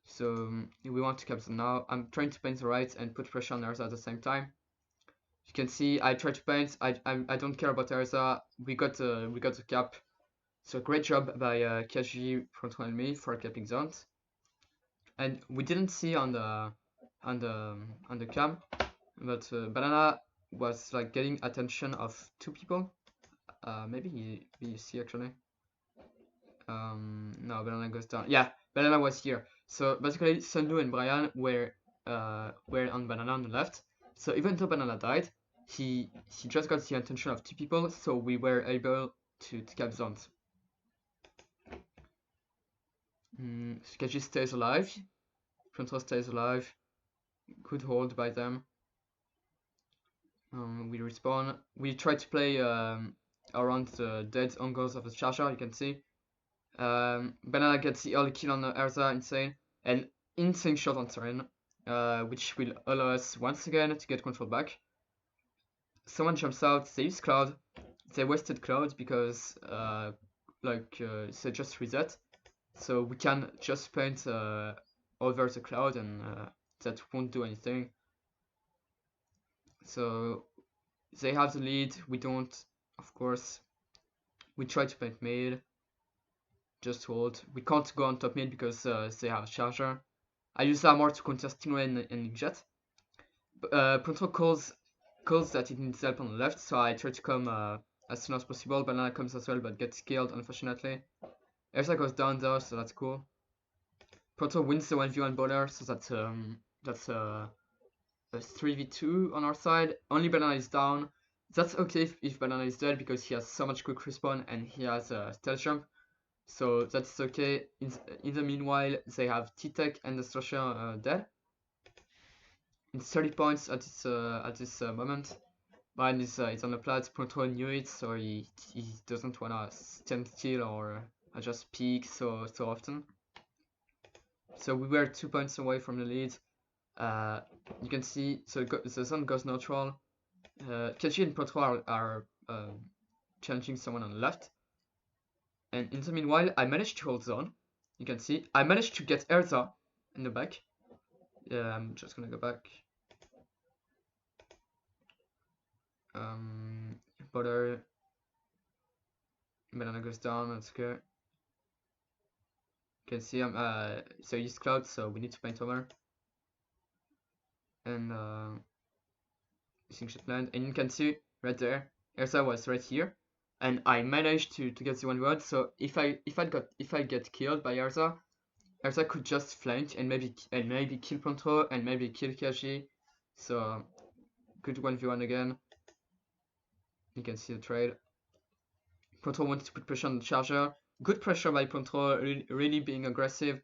So we want to cap zone now. I'm trying to paint the right and put pressure on Erza at the same time. You can see I try to paint. I don't care about Erza. We got the cap. So great job by KG Pronto and me for capping zones. And we didn't see on the cam, but Banana was like getting attention of 2 people. Maybe you see actually. No, Banana goes down. Yeah, Banana was here. So basically, Sunlu and Brian were on Banana on the left. So even though Banana died, he just got the attention of 2 people. So we were able to cap zones. Sketchy stays alive. Pronto stays alive. Good hold by them. We respawn. We try to play around the dead angles of the charger, you can see. Banana gets the early kill on the Erza, insane. And insane shot on Terrain, which will allow us once again to get control back. Someone jumps out, they use Cloud. They wasted Cloud because they just reset. So we can just paint over the Cloud and that won't do anything. So they have the lead, we don't, of course. We try to paint mid, just hold. We can't go on top mid because they have a charger. I use armor to counter Stingray and Jet. Pronto calls that it needs help on the left, so I try to come as soon as possible. Banana comes as well, but gets killed, unfortunately. Erza goes down though, so that's cool. Pronto wins the 1v1 bowler, so that's a 3v2 on our side. Only Banana is down. That's okay if Banana is dead because he has so much quick respawn and he has a stealth jump. So that's okay. In the meanwhile, they have T-Tech and the Strasher dead. It's 30 points at this moment. Mine is on the plat. Pronto knew it, so he doesn't wanna stand still or just peek so often. So we were 2 points away from the lead. You can see, so the sun goes neutral. Kechi and Pronto are challenging someone on the left. And in the meanwhile, I managed to hold zone. You can see, I managed to get Erza in the back. Yeah, I'm just gonna go back. Butter. Banana goes down, that's good. You can see so he's cloud, so we need to paint over. And using ship land. And you can see right there, Erza was right here. And I managed to get the 1v1. So if I get killed by Erza could just flank and maybe kill Pronto and maybe kill Kashi. So good 1v1 again. You can see the trade. Pronto wanted to put pressure on the charger. Good pressure by Pronto, really being aggressive,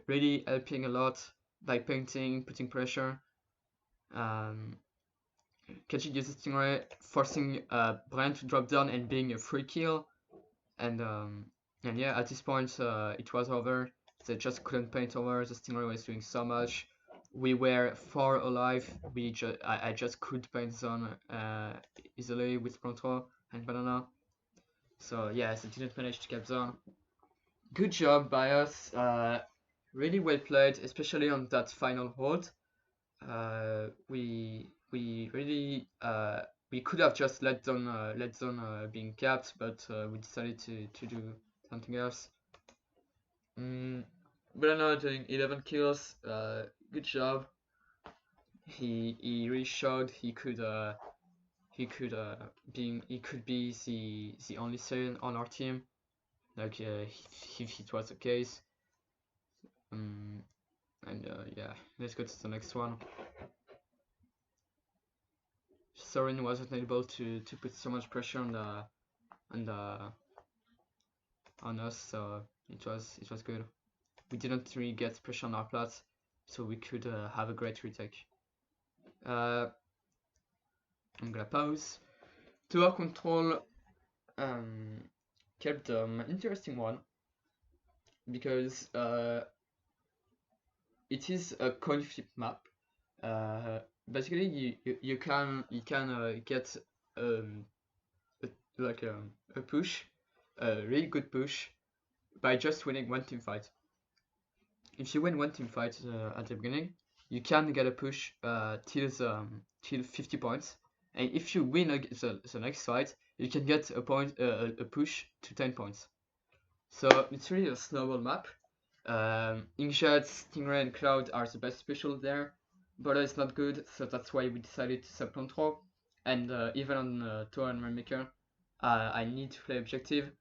really helping a lot by painting, putting pressure. Kachi uses Stingray, forcing Brian to drop down and being a free kill. And yeah, at this point it was over. They just couldn't paint over. The Stingray was doing so much. We were 4 alive. I just could paint zone easily with Pronto and Banana. So yes, I didn't manage to cap zone. Good job by us. Really well played, especially on that final hold. We really we could have just let zone being capped, but we decided to do something else. Banana doing 11 kills. Good job. He really showed he could be the only Saiyan on our team, like if it was the case. And yeah, let's go to the next one. Sorin wasn't able to put so much pressure on us, so it was good. We didn't really get pressure on our plat, so we could have a great retake. I'm gonna pause. Tower control kept an interesting one. because it is a coin flip map. Basically, you can get um, a, like a push, a really good push, by just winning one team fight. If you win one team fight at the beginning, you can get a push till 50 points, and if you win the next fight, you can get a push to 10 points. So it's really a snowball map. Inkjet, Stingray, and Cloud are the best special there. Border is not good, so that's why we decided to sub control. And even on Tour and Rainmaker, I need to play objective.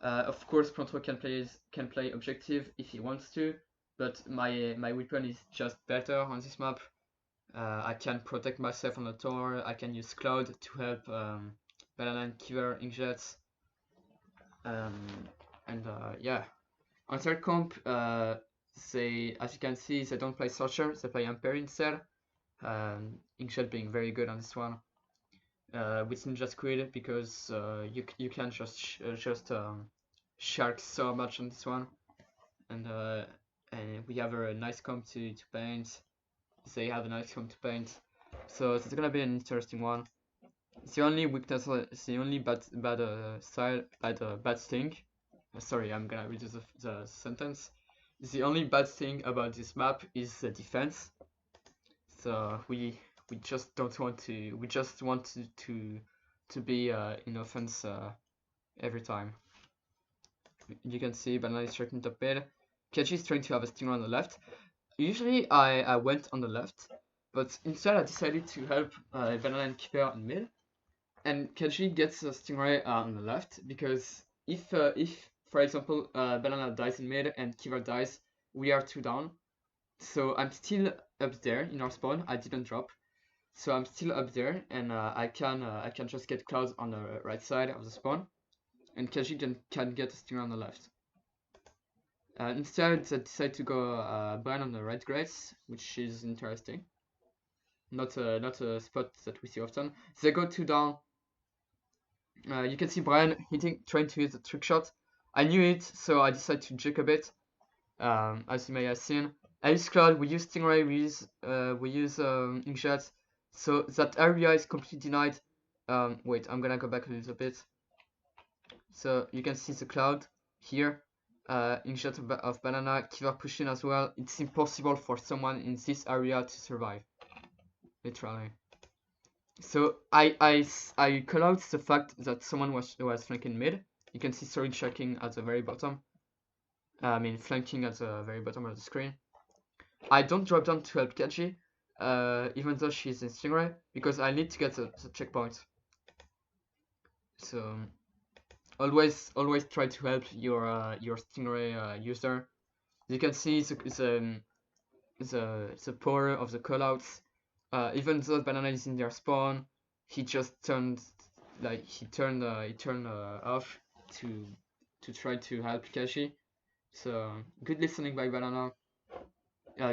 Of course, Plantro can play objective if he wants to, but my weapon is just better on this map. I can protect myself on the tower. I can use Cloud to help Banana and Kiver Inkjets. And yeah. On third comp, they, as you can see, they don't play Searcher, they play Ampere instead. Inkjet being very good on this one. With Ninja Squid, because you can just shark so much on this one, and we have a nice comp to paint. They have a nice comp to paint, so it's gonna be an interesting one. The only weakness, the only bad thing. Sorry, I'm gonna read the sentence. The only bad thing about this map is the defense. So we just don't want to. We just want to be in offense every time. You can see Banana is striking top mid. Keji is trying to have a stinger on the left. Usually I went on the left, but instead I decided to help Banana and Keeper on mid. And Keji gets a Stingray on the left, because if for example Banana dies in mid and Keeper dies, we are 2 down. So I'm still up there in our spawn. I didn't drop, so I'm still up there, and I can just get Cloud on the right side of the spawn, and Keji can get a Stinger on the left. Instead, they decide to go Brian on the right grace, which is interesting. Not a spot that we see often. They go 2 down. You can see Brian trying to use a trick shot. I knew it, so I decided to juke a bit. As you may have seen, I use Cloud, we use Stingray, we use Inkjet, so that area is completely denied. Wait, I'm gonna go back a little bit. So you can see the Cloud here. Inkjet of Banana, Kiver pushing as well. It's impossible for someone in this area to survive, literally. So I call out the fact that someone was flanking mid. You can see Sorry checking at the very bottom. I mean flanking at the very bottom of the screen. I don't drop down to help Keji, even though she's in Stingray, because I need to get the checkpoint. So always try to help your Stingray user. You can see the power of the callouts. Even though Banana is in their spawn, he just turned off to try to help Keji. So good listening by Banana.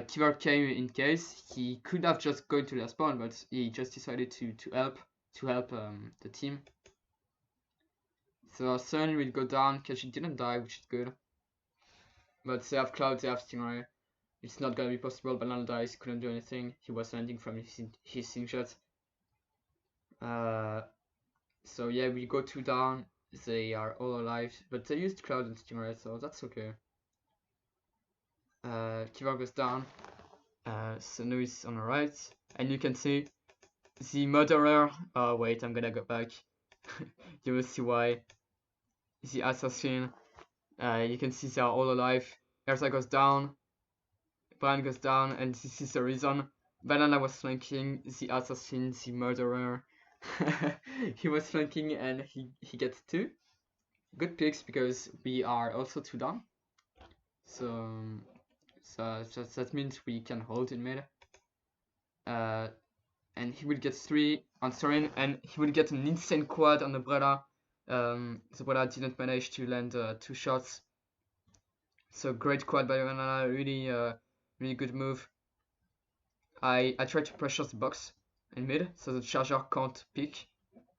Kiver came in case. He could have just gone to their spawn, but he just decided to help the team. So Sun will go down. Keji didn't die, which is good. But they have Cloud, they have Stingray. It's not gonna be possible. Banana dies, couldn't do anything. He was landing from his Inkjet. So yeah, we go 2 down. They are all alive, but they used Cloud and Stingray, so that's okay. Kiva goes down. Sanu is on the right, and you can see the murderer. Oh wait, I'm gonna go back. You will see why. The assassin. You can see they are all alive. Erza goes down. Brian goes down, and this is the reason. Banana was flanking the assassin, the murderer. He was flanking, and he gets 2. Good picks, because we are also 2 down. So that means we can hold in mid. And he will get 3 on Sorin, and he will get an insane quad on the Brella. The Brella didn't manage to land 2 shots. So great quad by Banana, really good move. I try to pressure the box in mid, so the charger can't peek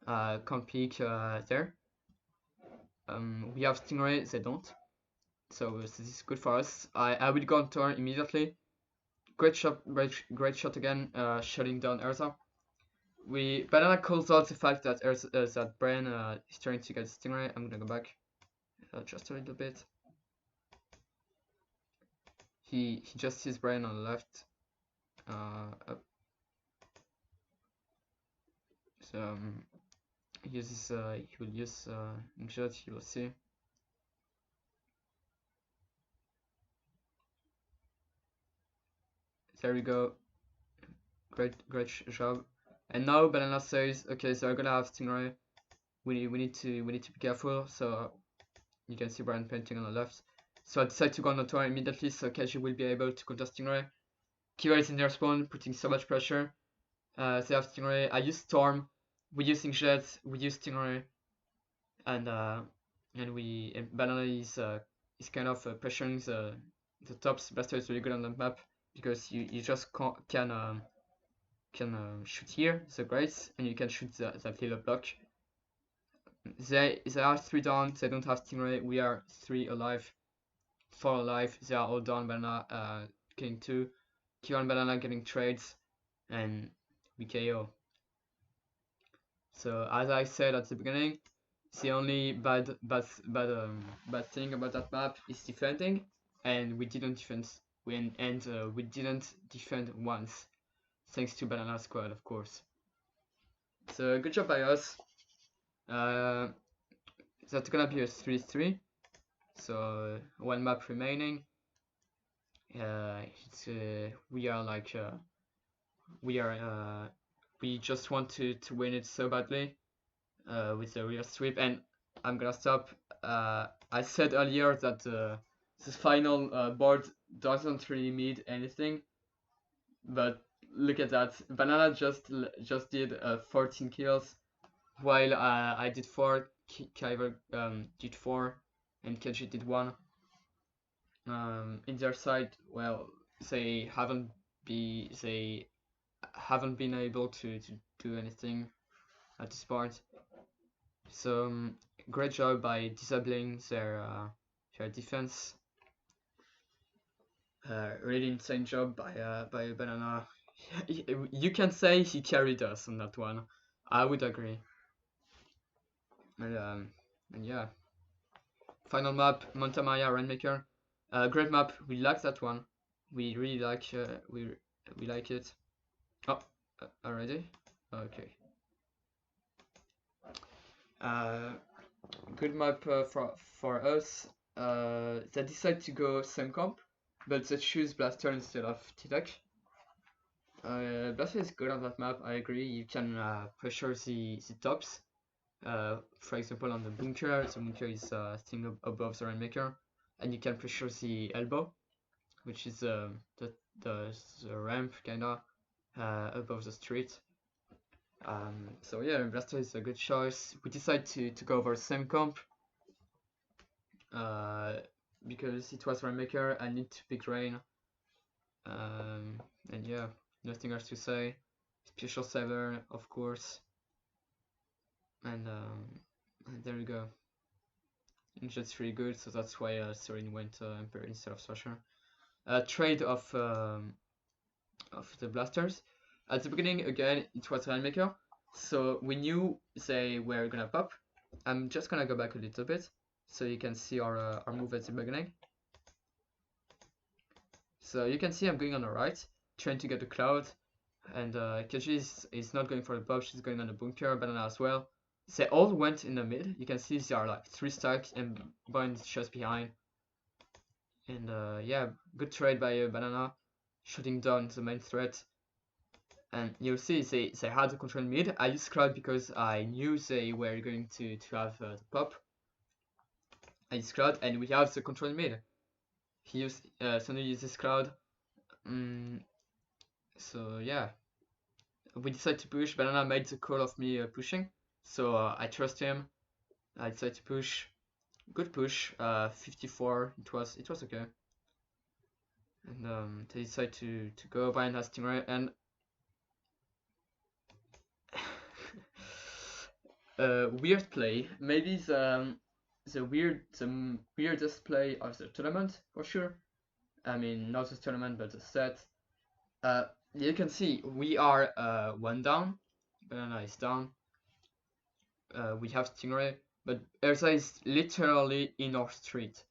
there. We have Stingray, they don't. So this is good for us. I will go on turn immediately. Great shot, great shot again, shutting down Urza. Banana calls out the fact that that Brain is trying to get Stingray. I'm gonna go back just a little bit. He just sees Brain on the left. Up. So he will use Inkjet. You will see. There we go. Great job. And now Banana says, okay, so I'm gonna have Stingray. We need to be careful. So you can see Brian painting on the left. So I decide to go on the tower immediately, so Kaji will be able to counter Stingray. Kira is in their spawn, putting so much pressure. They have Stingray. I use Storm. We use Inkjet. We use Stingray. And Banana is kind of pressuring the tops. Blaster is really good on the map because you just can shoot here, the Grace, and you can shoot that little block. They are 3 down, they don't have Stingray, we are 3 alive, 4 alive, they are all down, Banana getting 2, Kira and Banana getting trades, and we KO. So as I said at the beginning, the only bad thing about that map is defending, and we didn't defend, we didn't defend once, thanks to Banana Squad, of course. So good job by us. That's gonna be a 3-3. So 1 map remaining. We just want to win it so badly with the real sweep. And I'm gonna stop. I said earlier that this final board doesn't really mean anything, but look at that. Banana just did 14 kills, while I did 4. Kyver did 4, and Kenji did 1. In their side, well, they haven't been able to do anything at this part. So great job by disabling their defense. Really insane job by Banana. You can say he carried us on that one. I would agree. And yeah. Final map, Montamaya Rainmaker. Great map. We like that one. We really like we like it. Oh, already? Okay. Good map for us. They decide to go same comp, but they choose Blaster instead of T-Deck. Blaster is good on that map, I agree. You can pressure the tops. For example, on the bunker is staying above the Rainmaker, and you can pressure the elbow, which is the ramp kinda above the street. So yeah, Blaster is a good choice. We decide to go over same comp because it was Rainmaker. I need to pick Rain, and yeah, nothing else to say. Special saver, of course, and there we go. Inkjet's really good, so that's why Serin went Emperor instead of Thrasher. Trade of the blasters. At the beginning, again, it was Rainmaker, so we knew they were gonna pop. I'm just gonna go back a little bit so you can see our move at the beginning. So you can see I'm going on the right, trying to get the cloud, and Keiji is not going for the pop, she's going on the bunker, Banana as well. They all went in the mid. You can see they are like 3 stacks and Bond just behind. And yeah, good trade by Banana, shutting down the main threat. And you'll see they had the control mid. I used crowd because I knew they were going to have the pop. I used crowd and we have the control mid. He used Sonu uses crowd. So yeah, we decided to push. Banana made the call of me pushing, so I trust him. I decided to push. Good push. 54. It was okay. And they decide to go behind has Stingray and weird play. Maybe the the weirdest play of the tournament for sure. I mean, not the tournament, but the set. You can see we are one down. Banana is down. We have Stingray, but Elsa is literally in our street.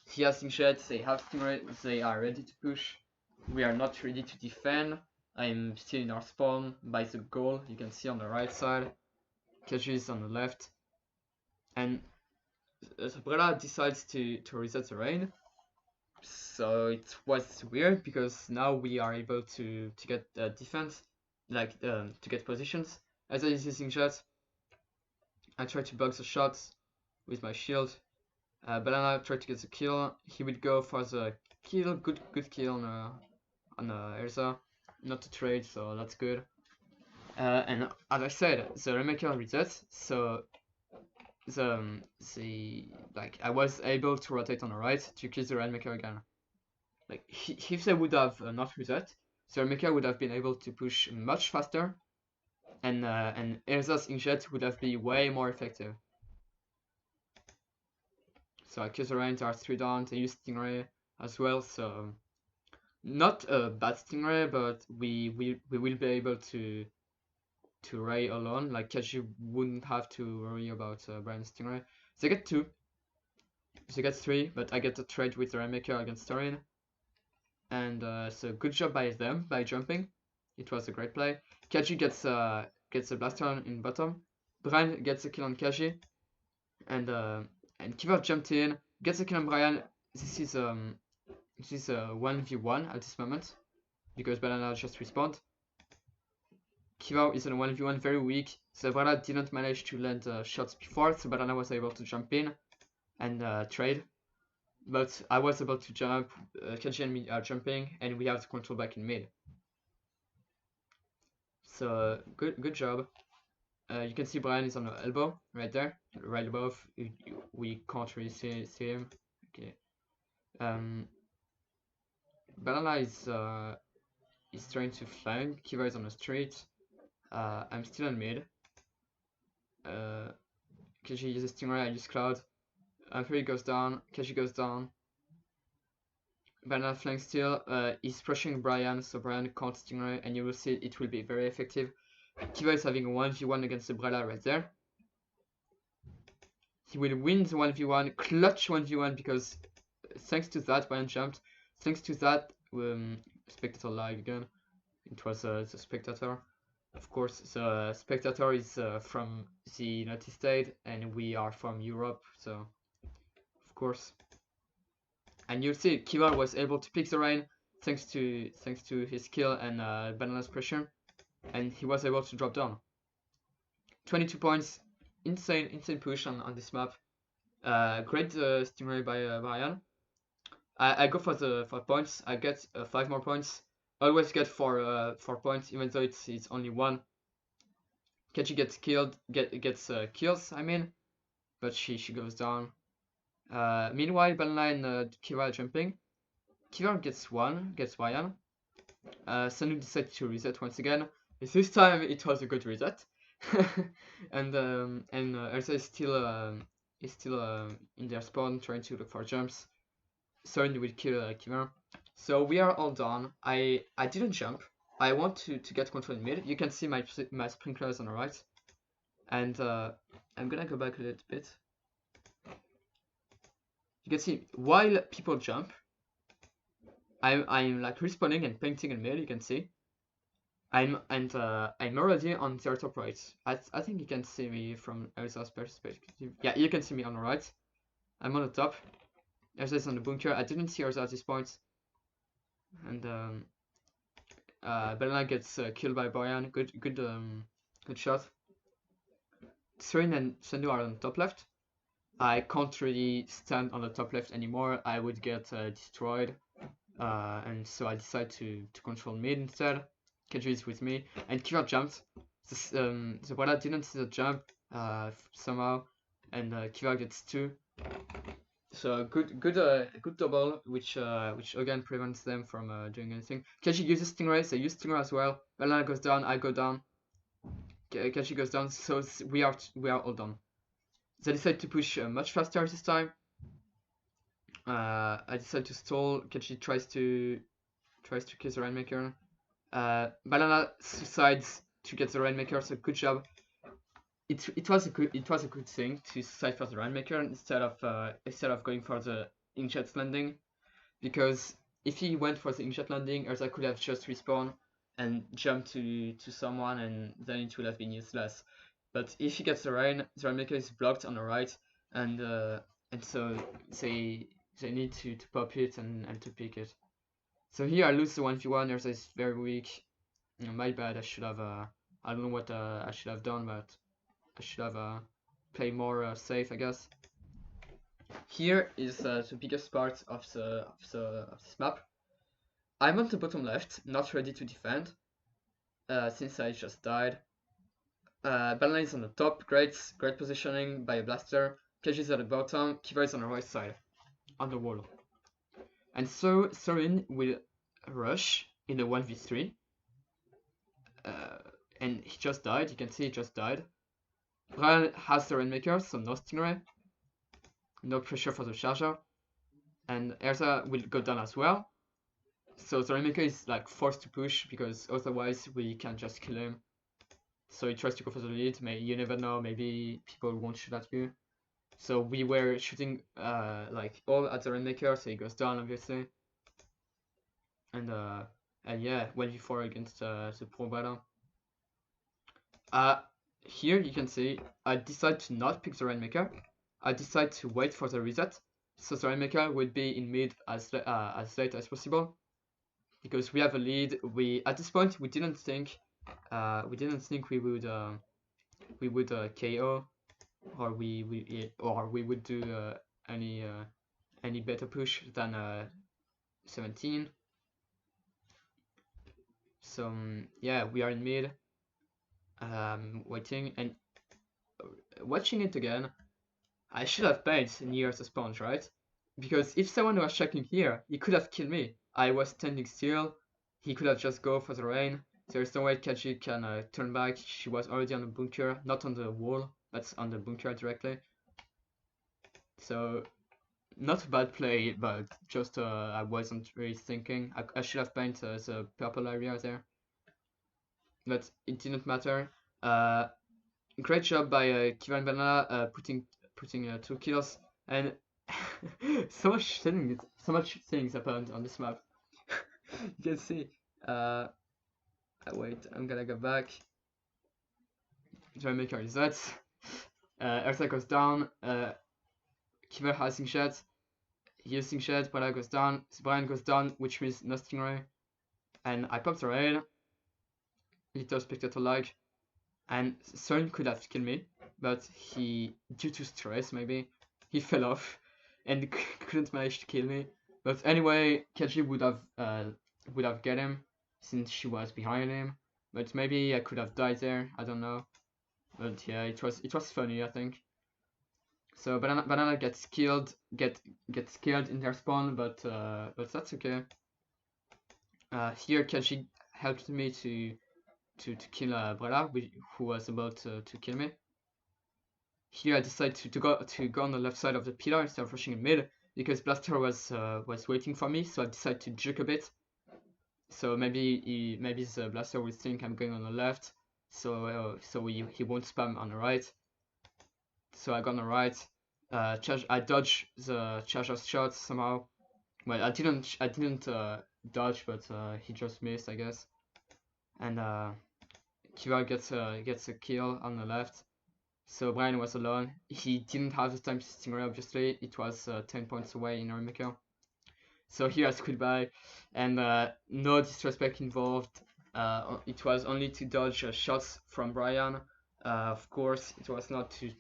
He has Inkjet, they have Stingray, they are ready to push. We are not ready to defend. I'm still in our spawn by the goal, you can see on the right side. Kaji is on the left. And Sabrella decides to reset the rain. So it was weird because now we are able to get defense, like to get positions. As I use Inkjet, I try to block the shots with my shield. Banana tried to get the kill. He would go for the kill, good kill on Elsa. Not to trade, so that's good. And as I said, the Remaker resets, so like I was able to rotate on the right to kill the Rainmaker again. Like if they would have not reset, the Rainmaker would have been able to push much faster, and Elsa's Inkjet would have been way more effective. So I kill the Rain, there are 3 down, they use Stingray as well, so not a bad Stingray, but we will be able to Ray alone. Like Kaji wouldn't have to worry about Brian's Stingray. They get 2. They get 3, but I get a trade with the Rainmaker against Torin. And so good job by them by jumping. It was a great play. Kaji gets a blaster in bottom. Brian gets a kill on Kaji. And Kiva jumped in, gets a kill on Brian. This is a 1v1 at this moment because Banana just respawned. Kiva is in a 1v1 very weak. Banana didn't manage to land shots before, so Banana was able to jump in and trade. But I was able to jump, Kaji and me are jumping, and we have the control back in mid. So good job. You can see Brian is on the elbow right there, right above. We can't really see him. Okay. Banana is trying to flank. Kiva is on the street. I'm still on mid. Kaji uses Stingray, I use Cloud. Fury goes down, Kaji goes down. Banana flank still. He's pushing Brian, so Brian can't Stingray, and you will see it will be very effective. Kiva is having a 1v1 against the Brella right there. He will win the 1v1, clutch 1v1, because thanks to that, Brian jumped. Thanks to that, Spectator lag again. It was the Spectator. Of course, the Spectator is from the United States, and we are from Europe, so of course. And you'll see, Kiva was able to pick the rain thanks to his skill and Banana's pressure, and he was able to drop down. 22 points, insane push on this map. Great Stingray by Brian. I go for points. I get 5 more points. Always get 4 points, even though it's only 1. Kaji gets killed, gets kills, I mean, but she goes down. Meanwhile, Banana and Kiva are jumping. Kiva gets Ryan. Sanu decides to reset once again. This time it was a good reset. and Elsa is still in their spawn trying to look for jumps. Sorin will kill Kiva. So we are all done. I didn't jump. I want to get control in mid. You can see my sprinklers on the right. And I'm gonna go back a little bit. You can see while people jump, I'm like respawning and painting in mid. You can see. I'm already on their top right. I think you can see me from Elsa's perspective. Yeah, you can see me on the right. I'm on the top. Elsa's on the bunker. I didn't see Elsa at this point. And Banana gets killed by Brian. Good shot. Sorin and Sendu are on the top left. I can't really stand on the top left anymore. I would get destroyed. And so I decide to control mid instead. Kaji is with me, and Kiva jumped. The Brella didn't see the jump somehow, and Kiva gets 2. So good double, which again prevents them from doing anything. Kaji uses Stingray, they use Stingray as well. Banana goes down, I go down. Kaji goes down, so we are all done. They decide to push much faster this time. I decide to stall. Kenji tries to kill the Rainmaker. Banana suicides to get the Rainmaker, so good job. It was a good thing to suicide for the Rainmaker instead of going for the inkjet landing, because if he went for the inkjet landing, Urza could have just respawned and jumped to someone, and then it would have been useless. But if he gets the Rainmaker is blocked on the right, and so they need to pop it and to pick it. So here I lose the 1v1. Urza is very weak. My bad. I should have I don't know what I should have done, but I should have played more safe, I guess. Here is the biggest part of this map. I'm on the bottom left, not ready to defend, since I just died. Banana is on the top, great positioning by a blaster. Keiji is at the bottom, Kiva is on the right side, on the wall. And so Sorin will rush in a 1v3. And he just died, you can see he just died. Brian has the Rainmaker, so no Stingray. No pressure for the charger. And Erza will go down as well. So the Rainmaker is like forced to push because otherwise we can just kill him. So he tries to go for the lead. You never know, maybe people won't shoot at you. So we were shooting like all at the Rainmaker, so he goes down obviously. And yeah, 1v4 against the Pro Battle. Here you can see I decide to not pick the Rainmaker. I decide to wait for the reset, so the Rainmaker would be in mid as late as possible, because we have a lead. At this point we didn't think we would KO, or we would do any better push than 17. So yeah, we are in mid, waiting and watching it again. I should have paid near the spawns, right? Because if someone was checking here, he could have killed me. I was standing still, he could have just go for the rain. There's no way Kaji can turn back. She was already on the bunker, not on the wall, but on the bunker directly. So, not a bad play, but just I wasn't really thinking. I should have painted the purple area there. But it didn't matter. Great job by Kiva and Banana putting 2 kills, and so much things happened on this map. You can see. Wait, I'm gonna go back. Try to make a reset. Ursa goes down. Kiva has Inkjet. He has Inkjet. Brella goes down. Brian goes down, which means no Stingray. And I popped the raid. Little spectator lag. And Sun could have killed me, but he, due to stress maybe, he fell off and couldn't manage to kill me. But anyway, Kaji would have get him since she was behind him. But maybe I could have died there. I don't know. But yeah, it was funny, I think. So Banana gets killed in their spawn, but that's okay. Here Kaji helped me to kill Brella, who was about to kill me. Here I decided to go on the left side of the pillar instead of rushing in mid, because Blaster was waiting for me, so I decided to juke a bit. So maybe the Blaster will think I'm going on the left, so he won't spam on the right. So I got on the right. I dodged the charger's shot somehow. Well, I didn't dodge, but he just missed, I guess. And Kiva gets a kill on the left. So Brian was alone. He didn't have the time to Stingray, obviously. It was 10 points away in Rainmaker. So here I squid by, and no disrespect involved. It was only to dodge shots from Brian. Of course, it was not to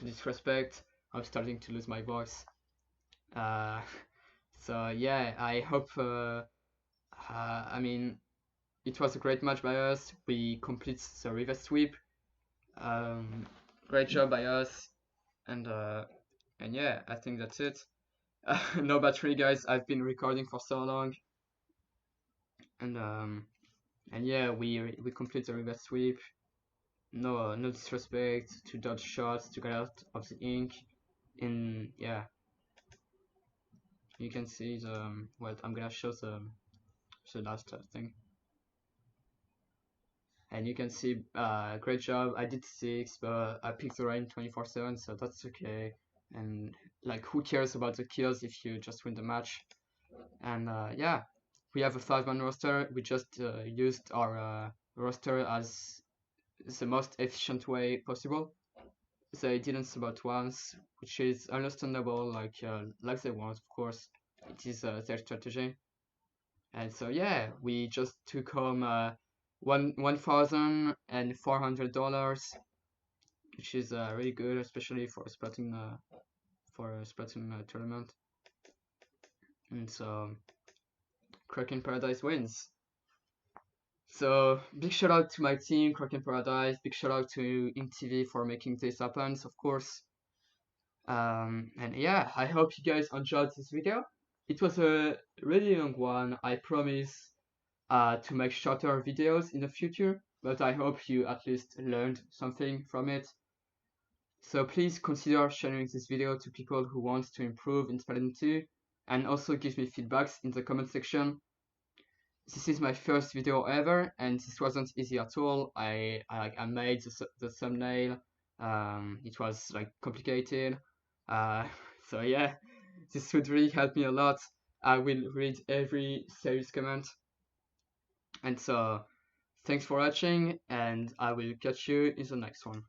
disrespect. I'm starting to lose my voice. So yeah, I hope. I mean, it was a great match by us. We complete the reverse sweep. Great job by us, and yeah, I think that's it. No battery, guys. I've been recording for so long, and yeah, we complete the reverse sweep. no disrespect, to dodge shots, to get out of the ink. In yeah, you can see the well, I'm gonna show the last thing, and you can see great job. I did 6, but I picked the rain 24/7, so that's okay. And like, who cares about the kills if you just win the match? And yeah, we have a 5-man roster. We just used our roster as the most efficient way possible. They didn't sub out once, which is understandable, like they want, of course. It is their strategy. And so yeah, we just took home $1,400, which is really good, especially for a Splatoon tournament. And so Kraken Paradise wins. So big shout out to my team, Kraken Paradise. Big shout out to InkTV for making this happen, of course. And yeah, I hope you guys enjoyed this video. It was a really long one. I promise to make shorter videos in the future, but I hope you at least learned something from it. So please consider sharing this video to people who want to improve in Splatoon 2, and also give me feedbacks in the comment section. This is my first video ever, and this wasn't easy at all. I made the thumbnail. It was like complicated. Uh, so yeah, this would really help me a lot. I will read every serious comment. And so, thanks for watching, and I will catch you in the next one.